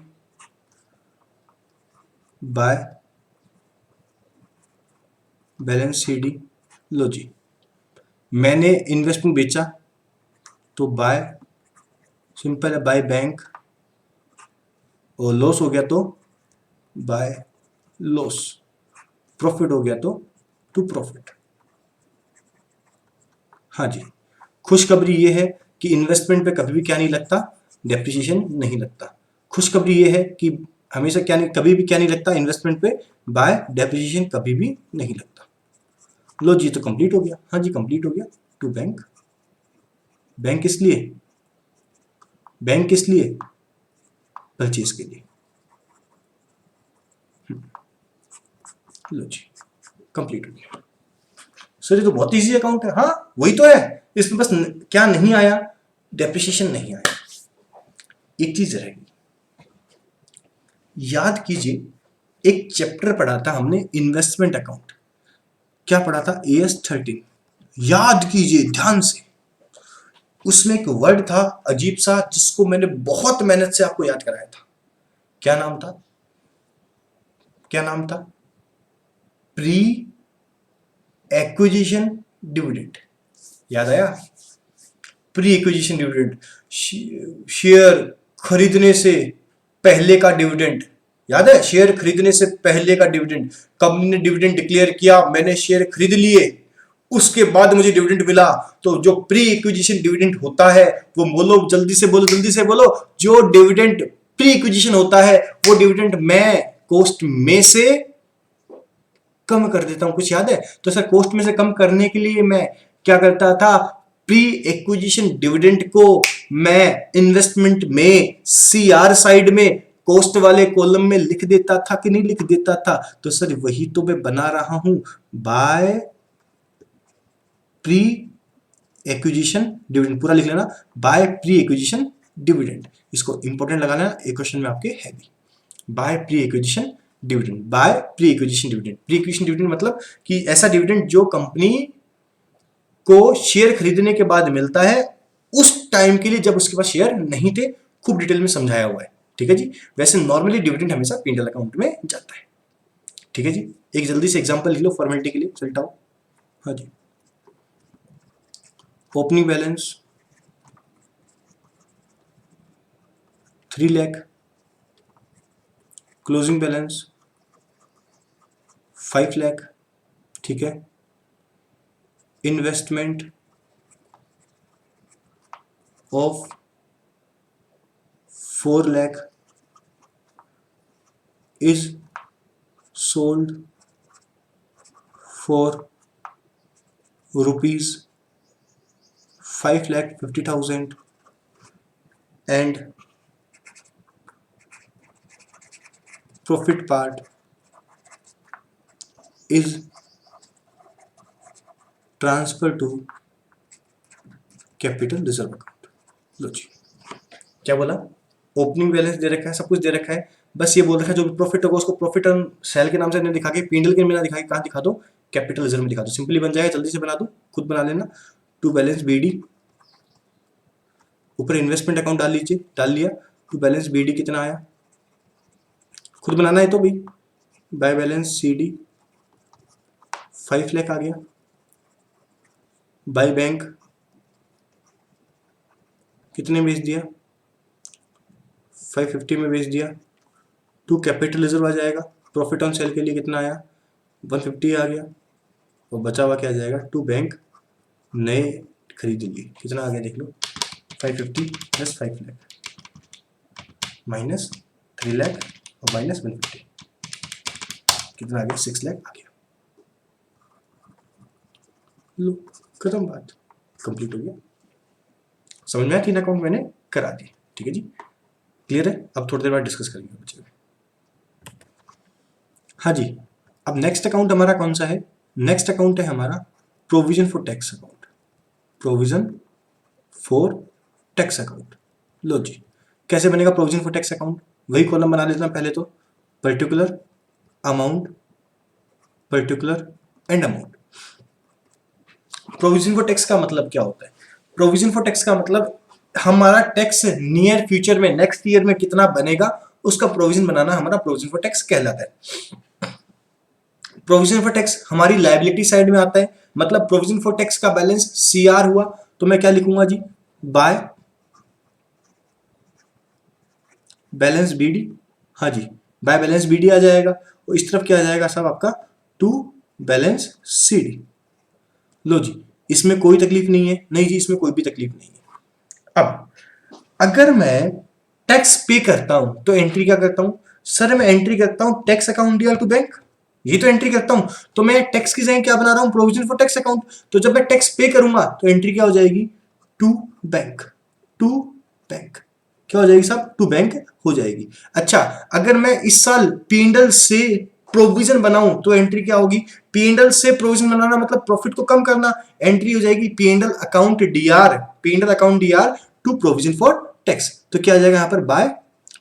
Speaker 1: बाय बैलेंस सीडी। लो जी, मैंने इन्वेस्टमेंट बेचा तो बाय, सिंपल है, बाय बैंक, और लॉस हो गया तो बाय लॉस, प्रॉफिट हो गया तो टू प्रॉफिट। हाँ जी, खुशखबरी ये है कि इन्वेस्टमेंट पे कभी भी क्या नहीं लगता? डेप्रिसिएशन नहीं लगता। खुशखबरी ये है कि हमेशा क्या नहीं, कभी भी क्या नहीं लगता इन्वेस्टमेंट पे? बाय डेप्रिसिएशन कभी भी नहीं लगता। लो जी, तो कंप्लीट हो गया। हाँ जी, कंप्लीट हो गया। टू बैंक, बैंक किस लिए? बैंक किस लिए? परचेज के लिए। लो जी, कंप्लीट हो गया। सर ये तो बहुत इजी अकाउंट है। हाँ वही तो है, इसमें बस क्या नहीं आया? डेप्रिसिएशन नहीं आया। एक चीज रहेगी, याद कीजिए, एक चैप्टर पढ़ा था हमने इन्वेस्टमेंट अकाउंट। क्या पढ़ा था? AS13। याद कीजिए ध्यान से, उसमें एक वर्ड था अजीब सा, जिसको मैंने बहुत मेहनत से आपको याद कराया था। क्या नाम था? क्या नाम था? Pre acquisition dividend. याद आया? प्री एक्विजिशन डिविडेंड, शेयर खरीदने से पहले का डिविडेंड। याद है? शेयर खरीदने से पहले का डिविडेंड। कंपनी ने डिविडेंड डिक्लेयर किया, मैंने शेयर खरीद लिए, उसके बाद मुझे डिविडेंड मिला, तो जो प्री एक्विजिशन डिविडेंड होता है वो, बोलो जल्दी से बोलो, जल्दी से बोलो, जो डिविडेंड प्री एक्विजिशन होता है वो डिविडेंड मैं कॉस्ट में से कम कर देता हूं। कुछ याद है? तो सर कॉस्ट में से कम करने के लिए मैं क्या करता था? प्री एक्विजिशन डिविडेंड को मैं इन्वेस्टमेंट में CR साइड में कॉस्ट वाले कॉलम में लिख देता था कि नहीं लिख देता था? तो सर वही तो मैं बना रहा हूं, बाय प्री एक्विजिशन डिविडेंड। पूरा लिख लेना, बाय प्री एक्विजिशन डिविडेंड। इसको इंपॉर्टेंट लगाना, एक क्वेश्चन में आपके है भी। By pre acquisition dividend, by pre acquisition dividend. Pre acquisition dividend मतलब कि ऐसा डिविडेंड जो कंपनी को शेयर खरीदने के बाद मिलता है, उस टाइम के लिए जब उसके पास शेयर नहीं थे। खूब डिटेल में समझाया हुआ है। ठीक है जी। वैसे नॉर्मली डिविडेंड हमेशा P&L अकाउंट में जाता है। ठीक है जी। एक जल्दी से एग्जांपल लिख लो फॉर्मेलिटी के लिए, चलता हूं। हाँ जी, opening balance 3 lakh, closing balance 5 lakh. ठीक है। Investment of 4 lakh is sold for rupees 5,50,000 and profit part is transferred to capital reserve account. लो जी, क्या बोला? ओपनिंग बैलेंस दे रखा है, सब कुछ दे रखा है, बस ये बोल रखा है जो भी प्रॉफिट होगा उसको प्रॉफिट एंड सेल के नाम से नहीं दिखा के, P&L के में ना दिखा के, कहाँ दिखा दो? कैपिटल रिजर्व में दिखा दो। सिंपली बन जाएगा, जल्दी से बना दो, खुद बना लेना। टू बैलेंस BD, ऊपर इन्वेस्टमेंट अकाउंट डाल लीजिए, डाल लिया। टू बैलेंस BD कितना आया? खुद बनाना है तो भाई, बाय बैलेंस CD 5 लाख आ गया। बाई बैंक कितने बेच दिया, 550 में बेच दिया। टू कैपिटल रिजर्व आ जाएगा, प्रॉफिट ऑन सेल के लिए कितना आया, 150 आ गया। और बचा हुआ क्या आ जाएगा, टू बैंक नए खरीद लिए, कितना आ गया देख लो, 550 प्लस 5 लाख माइनस 3 लाख और माइनस 150, कितना आ गया, 6 लाख आ गया। लो खत्म, बात कंप्लीट हो गया। समझ में आया, 3 अकाउंट मैंने करा दिए, ठीक है जी, क्लियर है। अब थोड़ी देर बाद डिस्कस करेंगे बच्चे। हाँ जी, अब नेक्स्ट अकाउंट हमारा कौन सा है, नेक्स्ट अकाउंट है हमारा provision for tax account, provision for tax account. लो जी, कैसे बनेगा प्रोविजन फॉर टैक्स अकाउंट, वही कॉलम बना लेते हैं पहले तो, particular amount, particular and amount. Provision for tax का मतलब क्या होता है, प्रोविजन फॉर टैक्स का मतलब हमारा टैक्स नियर फ्यूचर में, नेक्स्ट ईयर में कितना बनेगा, उसका प्रोविजन बनाना हमारा प्रोविजन फॉर टैक्स कहलाता है। प्रोविजन फॉर टैक्स हमारी लायबिलिटी साइड में आता है, मतलब प्रोविजन फॉर टैक्स का बैलेंस सीआर हुआ, तो मैं क्या लिखूंगा जी, बाय बैलेंस बीडी, हाँ जी, बाय बैलेंस बीडी आ जाएगा। और इस तरफ क्या आ जाएगा साहब आपका, टू बैलेंस सीडी। लो जी, इसमें कोई तकलीफ नहीं है, नहीं जी इसमें कोई भी तकलीफ नहीं है। अब अगर मैं टैक्स पे करता हूं तो एंट्री क्या करता हूं, सर मैं एंट्री करता हूं tax account dual to bank, ये तो एंट्री करता हूं, तो मैं टैक्स की जगह क्या बना रहा हूं, प्रोविजन फॉर टैक्स अकाउंट। तो जब मैं टैक्स पे करूंगा तो एंट्री क्या हो जाएगी, टू बैंक, टू बैंक क्या हो जाएगी साहब, टू बैंक हो जाएगी। अच्छा, अगर मैं इस साल पीएनएल से प्रोविजन बनाऊं तो एंट्री क्या होगी, पीएनएल से प्रोविजन बनाना मतलब प्रॉफिट को कम करना, एंट्री हो जाएगी PNL account DR, PNL account DR to provision for tax. तो क्या आ जाएगा यहाँ पर, बाय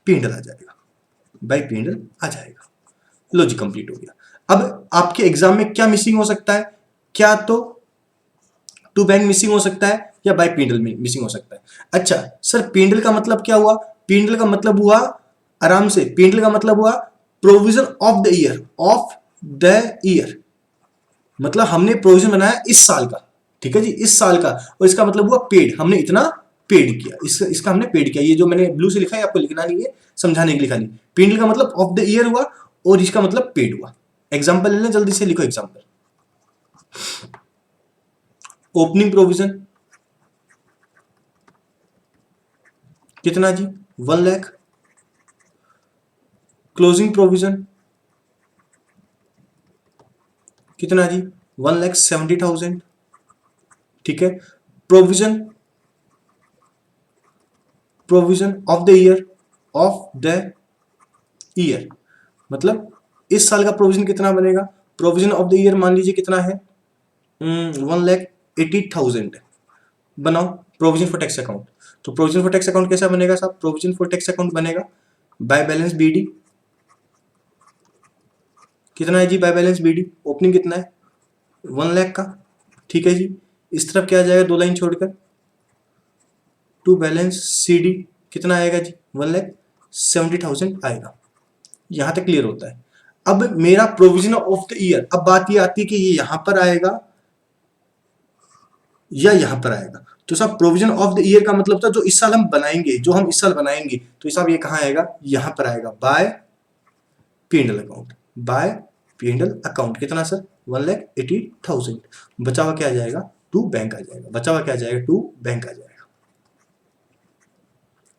Speaker 1: पीएनएल आ जाएगा, बाय पीएनएल आ जाएगा। लो जी कंप्लीट हो गया। अब आपके एग्जाम में क्या मिसिंग हो सकता है, क्या तो टू बैंक मिसिंग हो सकता है या बाय पीएनएल मिसिंग हो सकता है। अच्छा सर, पीएनएल का मतलब क्या हुआ, पीएनएल का मतलब हुआ, आराम से, पीएनएल का मतलब हुआ provision of the year, of the year, मतलब हमने प्रोविजन बनाया इस साल का, ठीक है जी, इस साल का, और इसका मतलब हुआ पेड, हमने इतना पेड किया, इसका हमने पेड किया। ये जो मैंने ब्लू से लिखा है आपको लिखना नहीं है, समझाने के लिए खाली, पीएनएल का मतलब ऑफ द ईयर हुआ और इसका मतलब पेड हुआ। एग्जांपल ले लें, जल्दी से लिखो एग्जांपल। ओपनिंग प्रोविजन कितना जी, 1 लाख। क्लोजिंग प्रोविजन कितना जी, 1,70,000, ठीक है। Provision, provision of the year, of the year मतलब इस साल का प्रोविजन कितना बनेगा, प्रोविजन ऑफ द ईयर मान लीजिए कितना है, 1,80,000 बनाओ प्रोविजन फॉर टैक्स अकाउंट। तो प्रोविजन फॉर टैक्स अकाउंट कैसा बनेगा साहब, प्रोविजन फॉर टैक्स अकाउंट बनेगा बाय बैलेंस बीडी, कितना है जी बाय बैलेंस बीडी, ओपनिंग कितना है 1 लाख का, ठीक है जी। इस तरफ क्या आ जाएगा, 2 लाइन छोड़कर, टू बैलेंस सी डी कितना आएगा जी, 1,70,000 आएगा। यहां तक क्लियर होता है। अब मेरा प्रोविजन ऑफ द ईयर, अब बात ये आती है कि ये यहां पर आएगा या यहां पर आएगा। तो साहब प्रोविजन ऑफ द ईयर का मतलब था जो इस साल हम बनाएंगे, जो हम इस साल बनाएंगे, तो साहब ये कहां आएगा, यहां पर आएगा, by PNL account, by PNL account कितना सर, 1,80,000। बचा हुआ क्या आ जाएगा, टू बैंक आ जाएगा, बचा हुआ क्या आ जाएगा, टू बैंक आ जाएगा,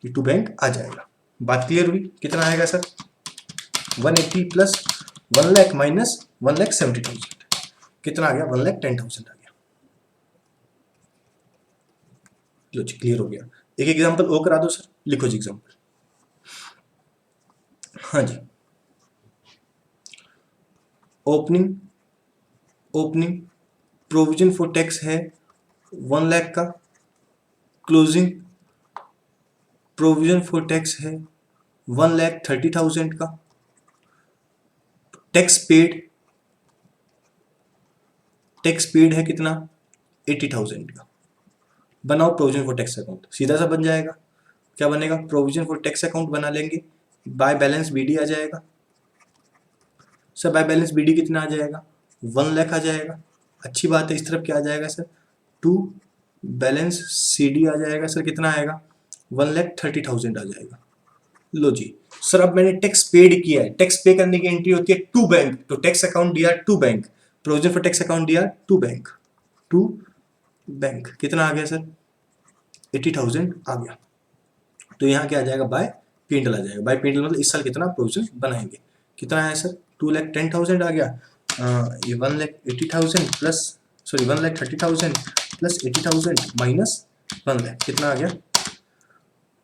Speaker 1: टू बैंक आ जाएगा। बात क्लियर हुई, कितना आएगा सर, 180 प्लस 1 लाख माइनस 1,70,000, कितना आ गया, 1,10,000 आ गया। लो जी क्लियर हो गया। एक एग्जांपल और करा दो सर, लिखो जी एग्जांपल। हाँ जी, opening, opening provision for tax है 1 लाख का, क्लोजिंग प्रोविजन फॉर टैक्स है 1,30,000 का, टैक्स पेड, टैक्स पेड है कितना 80,000 का। बनाओ प्रोविजन फॉर टैक्स अकाउंट, सीधा सा बन जाएगा। क्या बनेगा, प्रोविजन फॉर टैक्स अकाउंट बना लेंगे, बाय बैलेंस बीडी आ जाएगा सर, बाय बैलेंस बीडी कितना आ जाएगा, 1 लाख आ जाएगा। अच्छी बात है, इस तरफ क्या आ जाएगा सर, टू बैलेंस CD आ जाएगा सर, कितना आएगा 1,30,000 आ जाएगा। लो जी सर, अब मैंने टैक्स पेड किया है, टैक्स पे करने की एंट्री होती है टू बैंक, तो टैक्स अकाउंट दिया to bank, provision for tax account दिया टू बैंक, टू बैंक कितना आ गया सर 80,000 आ गया। तो यहाँ क्या आ जाएगा बाय P&L आ जाएगा। बाय P&L मतलब इस साल कितना प्रोविजन बनाएंगे, कितना आया सर 2,10,000 आ गया। ये 1,80,000 plus sorry 1,30,000 plus 80,000 minus 1 lakh कितना आ गया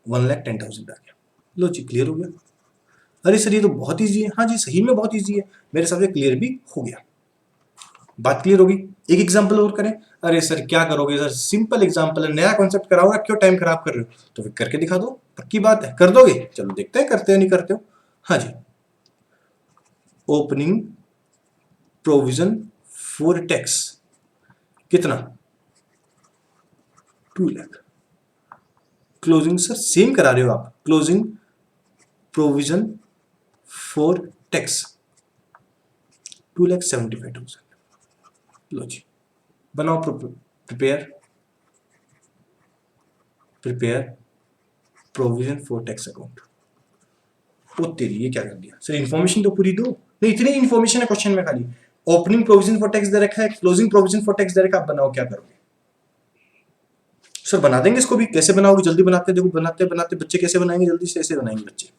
Speaker 1: 1,10,000 आ गया। लो जी क्लियर हो गया। अरे सर ये तो बहुत ईजी है। हाँ जी सही में बहुत ईजी है, मेरे हिसाब से क्लियर भी हो गया। बात क्लियर होगी। एक एग्जांपल और करें। अरे सर क्या करोगे सर, सिंपल एग्जांपल है, नया कॉन्सेप्ट कराओगे, क्यों टाइम खराब कर रहे हो, तो फिर करके दिखा दो, पक्की बात है कर दोगे। चलो देखते हैं करते हो नहीं करते हो। हाँ जी, ओपनिंग प्रोविजन फॉर टैक्स कितना 2 लाख। क्लोजिंग सर सेम करा रहे हो आप, क्लोजिंग प्रोविजन फॉर टैक्स 2,75,000। लो जी बनाओ prepare provision for tax account. वो तेरी ये क्या कर दिया सर, इन्फॉर्मेशन तो पूरी दो। नहीं इतनी इन्फॉर्मेशन है क्वेश्चन में खाली, ओपनिंग प्रोविजन फॉर टैक्स दे रखा है, क्लोजिंग प्रोविजन फॉर टैक्स दे रखा है, आप बनाओ क्या करोगे। सर बना देंगे इसको भी, कैसे बनाओगे जल्दी बनाते हैं, देखो बनाते बनाते बच्चे कैसे बनाएंगे जल्दी से, ऐसे बनाएंगे बच्चे,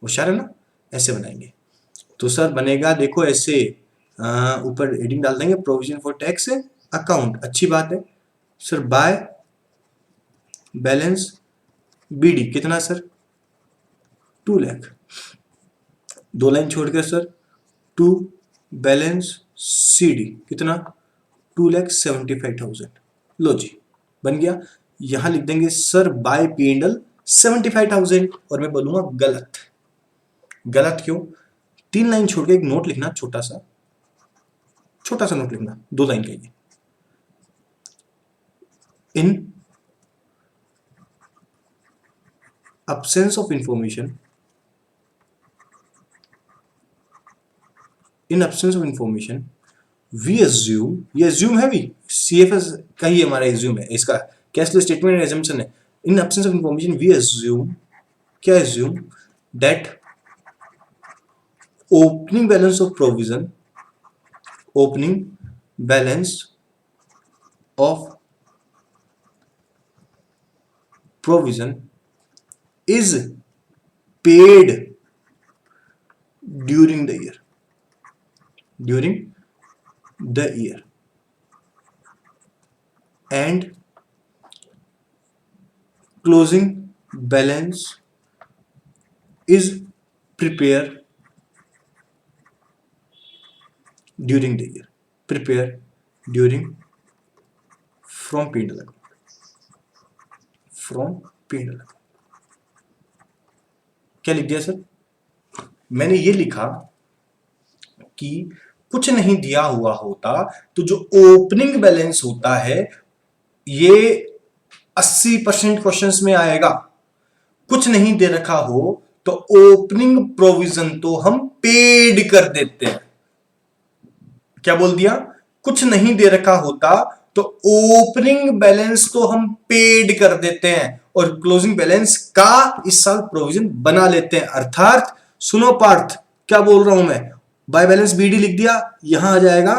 Speaker 1: होशियार है ना, ऐसे बनाएंगे। तो सर बनेगा देखो ऐसे, ऊपर हेडिंग डाल देंगे प्रोविजन फॉर टैक्स अकाउंट, अच्छी बात है सर। बाय बैलेंस BD कितना सर 2 लाख, 2 लाइन छोड़कर सर टू बैलेंस CD कितना 2,75,000। लो जी बन गया। यहां लिख देंगे सर बाय P&L 75,000, और मैं बोलूंगा गलत। गलत क्यों, 3 लाइन छोड़ के एक नोट लिखना, छोटा सा नोट लिखना, 2 लाइन का ये, इन absence of information, we assume, ये assume है भी, CFS का ही हमारा assume है, इसका कैश फ्लो स्टेटमेंट assumption है। In absence of information we assume, क्या assume that opening balance of provision is paid during the year, and closing balance is prepared during the year, from P&L account। क्या लिख दिया sir, मैंने ये लिखा कि कुछ नहीं दिया हुआ होता तो जो ओपनिंग बैलेंस होता है ये 80% क्वेश्चंस में आएगा। कुछ नहीं दे रखा हो तो ओपनिंग प्रोविजन तो हम पेड कर देते हैं। क्या बोल दिया, कुछ नहीं दे रखा होता तो ओपनिंग बैलेंस तो हम पेड कर देते हैं और क्लोजिंग बैलेंस का इस साल प्रोविजन बना लेते हैं। अर्थात सुनो पार्थ, क्या बोल रहा हूं मैं, बाय बैलेंस BD लिख दिया, यहां आ जाएगा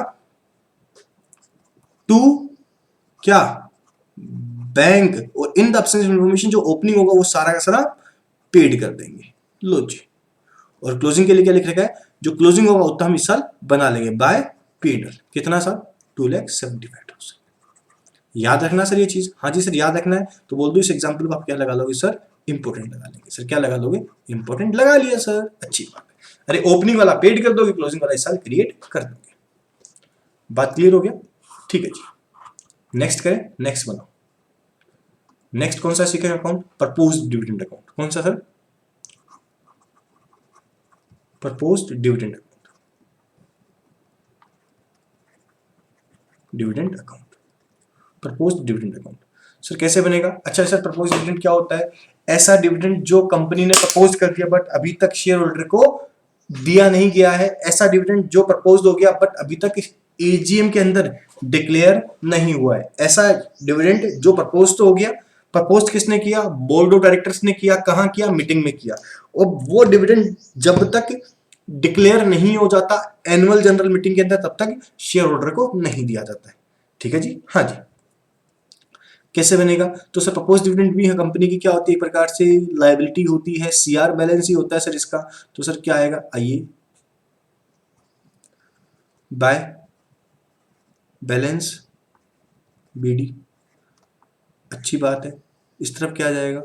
Speaker 1: टू क्या बैंक, और in the absence of information जो ओपनिंग होगा वो सारा का सारा पेड कर देंगे। लो जी, और क्लोजिंग के लिए क्या लिख रखा है, जो क्लोजिंग होगा उतना हम इस साल बना लेंगे बाय P&L कितना सर 2,75,000। याद रखना सर ये चीज, हाँ जी सर याद रखना है। तो बोल दो इस एग्जांपल को आप क्या लगा लोगे सर, इंपोर्टेंट लगा लेंगे सर। क्या लगा लोगे, इंपोर्टेंट लगा लिया सर, अच्छी बात है। अरे ओपनिंग वाला पेड कर दोगे, क्लोजिंग वाला इस साल क्रिएट कर दोगे। बात क्लियर हो गया, ठीक है जी। नेक्स्ट करें, नेक्स्ट बनाओ। नेक्स्ट कौन सा सीखेगा अकाउंट, प्रपोज्ड डिविडेंड अकाउंट। कौन सा sir, proposed dividend account, dividend account, proposed dividend account. Sir कैसे बनेगा, अच्छा सर प्रपोज्ड डिविडेंड क्या होता है, ऐसा डिविडेंड जो कंपनी ने प्रपोज कर दिया बट अभी तक शेयर होल्डर को दिया नहीं गया है, ऐसा डिविडेंड जो प्रपोज हो गया बट अभी तक एजीएम के अंदर डिक्लेयर नहीं हुआ है। ऐसा डिविडेंड जो प्रपोज तो हो गया, प्रपोज किसने किया, बोर्ड ऑफ डायरेक्टर्स ने किया, कहां किया, मीटिंग में किया, और वो डिविडेंड जब तक डिक्लेयर नहीं हो जाता एनुअल जनरल मीटिंग के अंदर तब तक शेयर होल्डर को नहीं दिया जाता है। ठीक है जी, हाँ जी। कैसे बनेगा, तो सर प्रपोज डिविडेंड भी है कंपनी की क्या होती है, एक प्रकार से लायबिलिटी होती है, सीआर बैलेंस ही होता है सर इसका। तो सर क्या आएगा, आइए, बाय बैलेंस बीडी, अच्छी बात है। इस तरफ क्या आ जाएगा,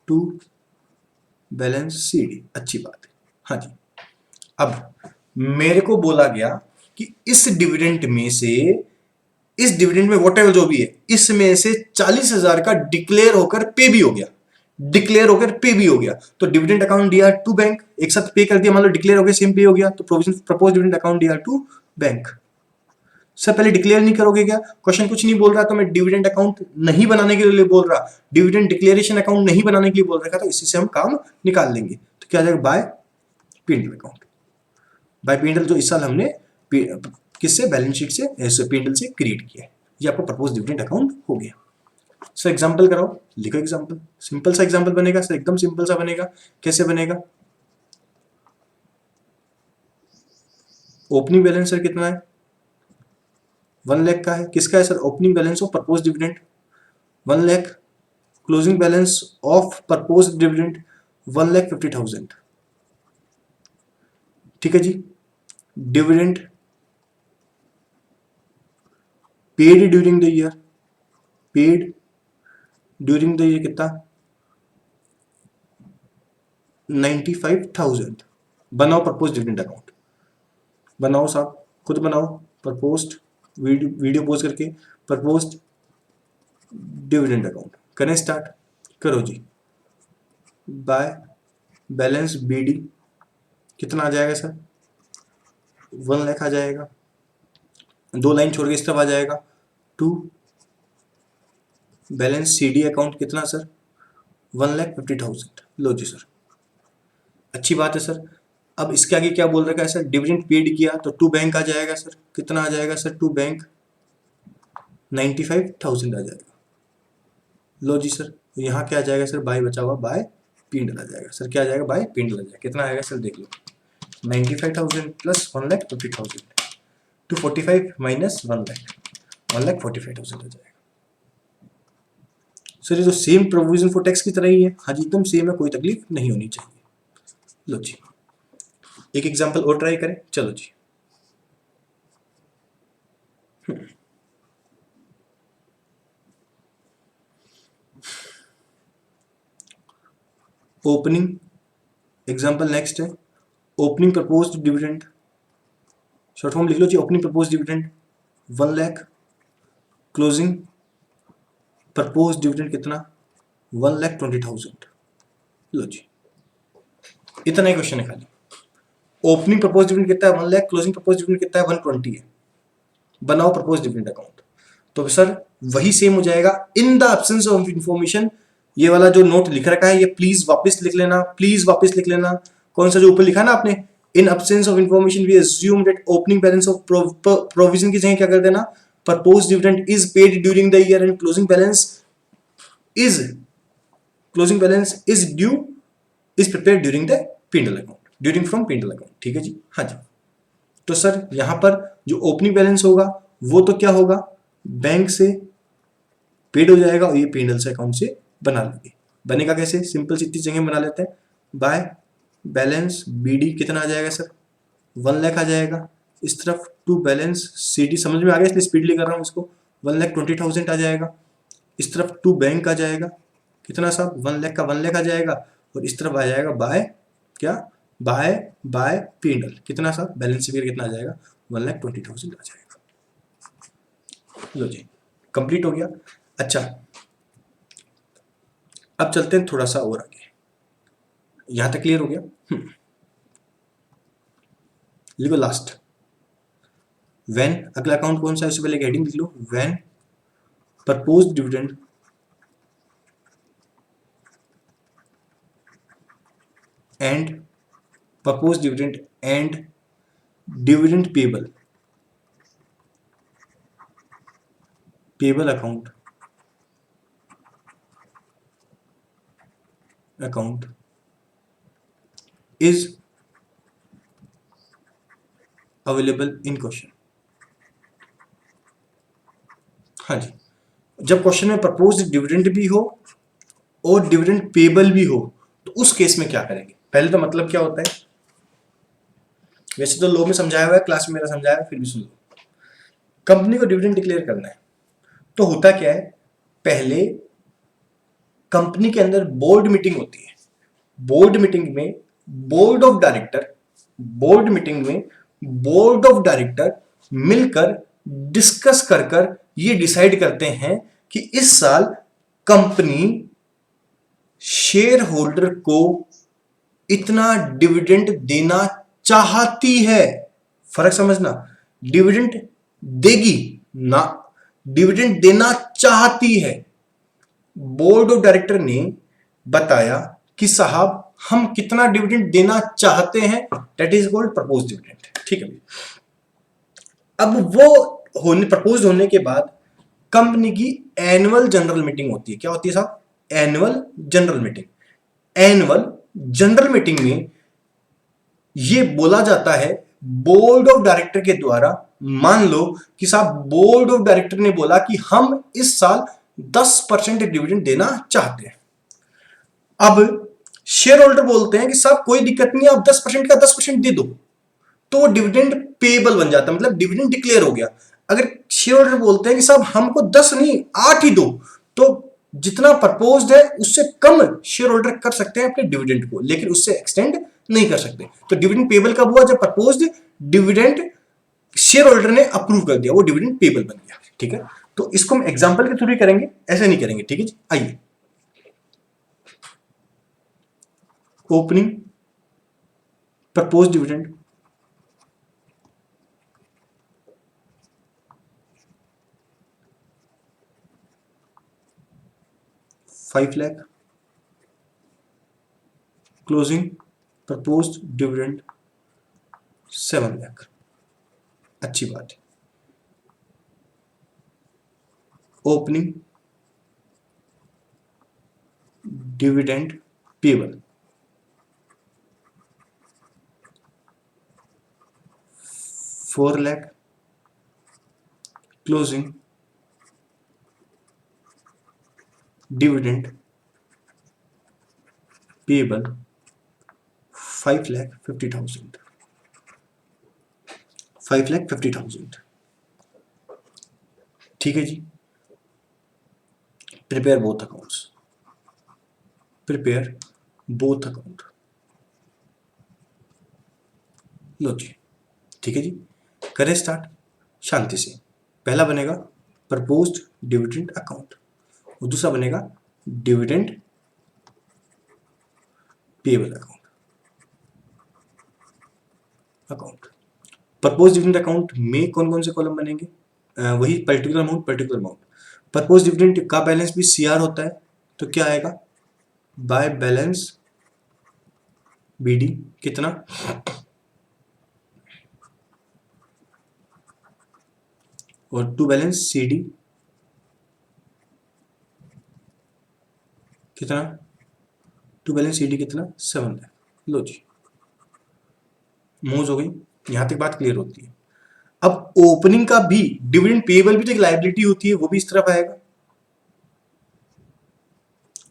Speaker 1: टू बैलेंस सीडी, अच्छी बात है, हाँ जी। अब मेरे को बोला गया कि इस डिविडेंड में से, इस डिविडेंड में वॉट एवर जो भी है, इसमें से 40,000 का डिक्लेयर होकर पे भी हो गया, डिक्लेयर होकर पे भी हो गया, तो डिविडेंड अकाउंट दिया टू बैंक, एक साथ पे कर दिया, मान लो डिक्लेयर हो गया सेम पे हो गया, तो प्रोविजन प्रपोज डिविडेंड अकाउंट दिया टू बैंक। सर पहले डिक्लेयर नहीं करोगे क्या, क्वेश्चन कुछ नहीं बोल रहा, तो मैं डिविडेंड अकाउंट नहीं बनाने के लिए बोल रहा, डिविडेंड डिक्लेरेशन अकाउंट नहीं बनाने के लिए बोल रखा, तो इसी से हम काम निकाल लेंगे। तो क्या आ जाएगा, by PNL account, by PNL जो इस साल हमने किससे, बैलेंस शीट से पीएनएल से क्रिएट किया है, ये आपको प्रपोज डिविडेंड अकाउंट हो गया। सर एग्जांपल कराओ, लिखो एग्जांपल, सिंपल सा एग्जांपल बनेगा सर, एकदम सिंपल सा बनेगा। कैसे बनेगा, ओपनिंग बैलेंस सर कितना है, 1 लाख का है, किसका है sir, opening balance of propose dividend 1 lakh, closing balance of propose dividend 1,50,000। ठीक है जी, dividend paid during the year, paid during the year कितना, 95,000। बनाओ प्रपोज डिविडेंड अकाउंट, बनाओ साहब, खुद बनाओ, प्रपोज्ड, वीडियो पोज करके प्रपोज्ड डिविडेंड अकाउंट करें, स्टार्ट करो जी। बाय बैलेंस बीडी कितना आ जाएगा सर, 1 लाख आ जाएगा, 2 लाइन छोड़ के इस तरफ आ जाएगा, टू बैलेंस सीडी अकाउंट कितना सर, 1,50,000। लो जी सर, अच्छी बात है सर। अब इसके आगे क्या बोल रखा है सर, डिविडेंड पेड किया तो टू बैंक आ जाएगा सर, कितना आ जाएगा सर, टू बैंक 95,000 आ जाएगा। लो जी सर, यहाँ क्या आ जाएगा सर, बाय बचा हुआ, बाय पीएनएल आ जाएगा सर, क्या आ जाएगा, बाय पीएनएल आ जाएगा, कितना आएगा सर देख लो, 95,000 प्लस 1,50,000, 245 माइनस 1 लाख, 1,45,000 आ जाएगा। सर ये तो सेम प्रोविजन फॉर टैक्स की तरह ही है, हाँ जी एकदम सेम है, कोई तकलीफ नहीं होनी चाहिए। लो जी, एक एग्जांपल और ट्राई करें, चलो जी। ओपनिंग एग्जांपल नेक्स्ट है, opening proposed dividend, short form लिख लो जी, opening proposed dividend 1 lakh, closing proposed dividend कितना, 1,20,000। लो जी, इतना ही क्वेश्चन है खाली। ओपनिंग प्रपोज डिविडेंड कितना है, 1 लाख, क्लोजिंग प्रपोज डिविडेंड कितना है, 120 है। बनाओ प्रपोज डिविडेंड अकाउंट, तो सर वही सेम हो जाएगा। In the absence of information, ये वाला जो नोट लिख रखा है ये प्लीज वापस लिख लेना, प्लीज वापस लिख लेना। कौन सा जो ऊपर लिखा ना आपने, in absence of information we assume that opening balance of provision की जगह क्या कर देना, propose dividend is paid during the year and is closing balance is due is prepared during the PNL account, during from PNL account. ठीक है जी, हाँ जी। तो sir यहां पर जो ओपनिंग बैलेंस होगा वो तो क्या होगा, बैंक से पेड हो जाएगा और ये पीएनएल से अकाउंट से बना लेंगे। बनेगा कैसे, सिंपल सी इतनी जगह बना लेते हैं, बाय बैलेंस बीडी कितना आ जाएगा सर, 1 लाख आ जाएगा। इस तरफ टू बैलेंस सीडी, समझ में आ गया इसलिए स्पीडली कर रहा हूं इसको, 1,20,000 आ जाएगा। इस तरफ टू बैंक आ जाएगा, कितना साहब, 1 लाख का 1 लाख आ जाएगा, और इस तरफ आ जाएगा बाय क्या, बाय बाय पीएनएल कितना साहब, बैलेंस फिगर कितना आ जाएगा, 1,20,000 आ जाएगा। लो जी, कंप्लीट हो गया। अच्छा, अब चलते हैं थोड़ा सा और आगे, यहां तक क्लियर हो गया। लिखो लास्ट, व्हेन, अगला अकाउंट कौन सा है उससे पहले हेडिंग लिख लो, when proposed dividend and proposed dividend and dividend payable payable account is available in question. हाँ जी, जब क्वेश्चन में प्रपोज डिविडेंड भी हो और डिविडेंड पेबल भी हो तो उस केस में क्या करेंगे। पहले तो मतलब क्या होता है, वैसे तो लॉ में समझाया हुआ है, क्लास में मेरा समझाया है, फिर भी सुन लो। कंपनी को डिविडेंड डिक्लेयर करना है तो होता क्या है, पहले कंपनी के अंदर बोर्ड मीटिंग होती है। बोर्ड मीटिंग में बोर्ड ऑफ डायरेक्टर मिलकर डिस्कस कर ये डिसाइड करते हैं कि इस साल कंपनी शेयर होल्डर को इतना डिविडेंड देना चाहती है। फर्क समझना, डिविडेंड देगी ना, डिविडेंड देना चाहती है। बोर्ड ऑफ डायरेक्टर ने बताया कि साहब हम कितना डिविडेंड देना चाहते हैं, that is called propose dividend. ठीक है, अब वो प्रपोज होने के बाद कंपनी की एनुअल जनरल मीटिंग होती है। क्या होती है साहब? Annual general meeting. Annual general meeting में ये बोला जाता है बोर्ड ऑफ डायरेक्टर के द्वारा, मान लो कि साहब बोर्ड ऑफ डायरेक्टर ने बोला कि हम इस साल 10% डिविडेंड देना चाहते हैं। अब शेयर होल्डर बोलते हैं कि साहब कोई दिक्कत नहीं, आप 10% का 10% दे दो, तो वो डिविडेंड पेबल बन जाता है, मतलब डिविडेंड डिक्लेयर हो गया। अगर शेयर होल्डर बोलते हैं कि साहब हमको 10 नहीं 8 ही दो, तो जितना प्रपोज्ड है उससे कम शेयर होल्डर कर सकते हैं अपने डिविडेंड को, लेकिन उससे एक्सटेंड नहीं कर सकते। तो डिविडेंड पेबल कब हुआ? जब प्रपोज्ड डिविडेंड शेयर होल्डर ने अप्रूव कर दिया, वो डिविडेंड पेबल बन गया। ठीक है, तो इसको हम एग्जांपल के थ्रू ही करेंगे, ऐसे नहीं करेंगे। ठीक है जी, आइए opening propose dividend, ₹5 lakh, closing proposed dividend 7 lakh. अच्छी बात है। Opening dividend payable 4 lakh, closing dividend payable 5,50,000। 5,50,000। ठीक है जी, prepare both accounts, prepare both account. लो जी, ठीक है जी, करें स्टार्ट शांति से। पहला बनेगा प्रपोज्ड डिविडेंड अकाउंट और दूसरा बनेगा dividend payable account. Propose dividend account में कौन कौन से कॉलम बनेंगे? वही पर्टिकुलर अमाउंट। प्रपोज डिविडेंड का बैलेंस भी सीआर होता है, तो क्या आएगा? बाय बैलेंस बीडी कितना, और टू बैलेंस सीडी कितना, टू बैलेंस सीडी कितना, 7 लाख। लो जी, मूव हो गई, यहां तक बात क्लियर होती है। अब ओपनिंग का भी डिविडेंड पेबल भी तो एक लायबिलिटी होती है, वो भी इस तरफ आएगा,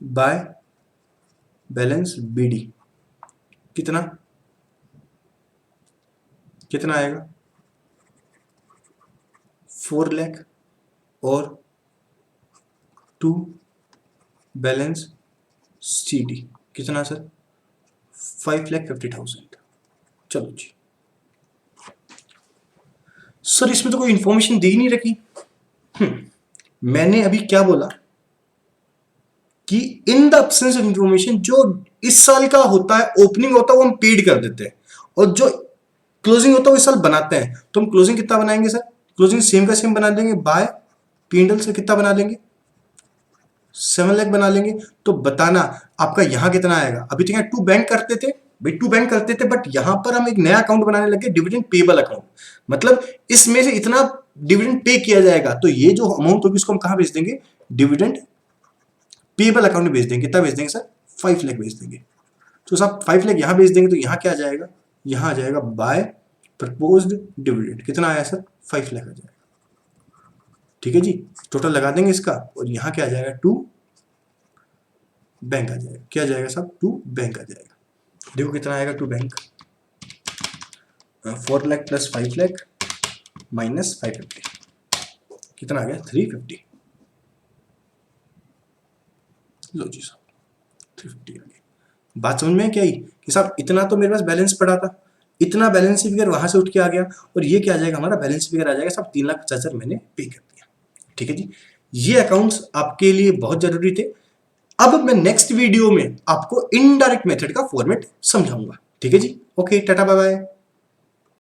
Speaker 1: बाय बैलेंस बीडी कितना आएगा, 4 लाख, और टू बैलेंस सीडी कितना सर, 5,50,000। चलो जी सर, इसमें तो कोई इंफॉर्मेशन दी नहीं रखी। मैंने अभी क्या बोला कि in the absence of information, जो इस साल का होता है ओपनिंग होता है वो हम पेड कर देते हैं, और जो क्लोजिंग होता है वो इस साल बनाते हैं। तो हम क्लोजिंग कितना बनाएंगे सर? क्लोजिंग सेम का सेम बना देंगे, बाय पी&एल से कितना बना लेंगे, 7 लाख बना लेंगे। तो बताना आपका यहां कितना आएगा। अभी तक टू बैंक करते थे भाई, टू बैंक करते थे, बट यहां पर हम एक नया अकाउंट बनाने लगे, डिविडेंड पेबल अकाउंट। मतलब इसमें से इतना डिविडेंड पे किया जाएगा, तो ये जो अमाउंट होगी उसको हम कहां भेज देंगे, डिविडेंड पेबल अकाउंट में भेज देंगे। कितना भेज देंगे सर, 5 लाख भेज देंगे। तो साहब 5 लाख यहां भेज देंगे, तो यहां क्या आ जाएगा, यहां आ जाएगा बाय प्रपोज्ड डिविडेंड। कितना आया सर, 5 लाख आ जाएगा। ठीक है जी, टोटल लगा देंगे इसका, और यहां क्या आ जाएगा, टू बैंक आ जाएगा। क्या आ जाएगा साहब, टू बैंक आ जाएगा। देखो कितना आएगा to bank, 4 lakh plus 5 lakh minus 550, कितना आ गया, 350। लो जी साहब 350 आ गया। बात समझ में क्या आई कि साहब इतना तो मेरे पास बैलेंस पड़ा था, इतना बैलेंस फिगर वहां से उठ के आ गया, और ये क्या आ जाएगा, हमारा बैलेंस फिगर आ जाएगा साहब 3,50,000 मैंने पे कर दिया। ठीक है जी, ये अकाउंट्स आपके लिए बहुत जरूरी थे। अब मैं नेक्स्ट वीडियो में आपको इनडायरेक्ट मेथड का फॉर्मेट समझाऊंगा। ठीक है जी, ओके, टाटा बाय बाय।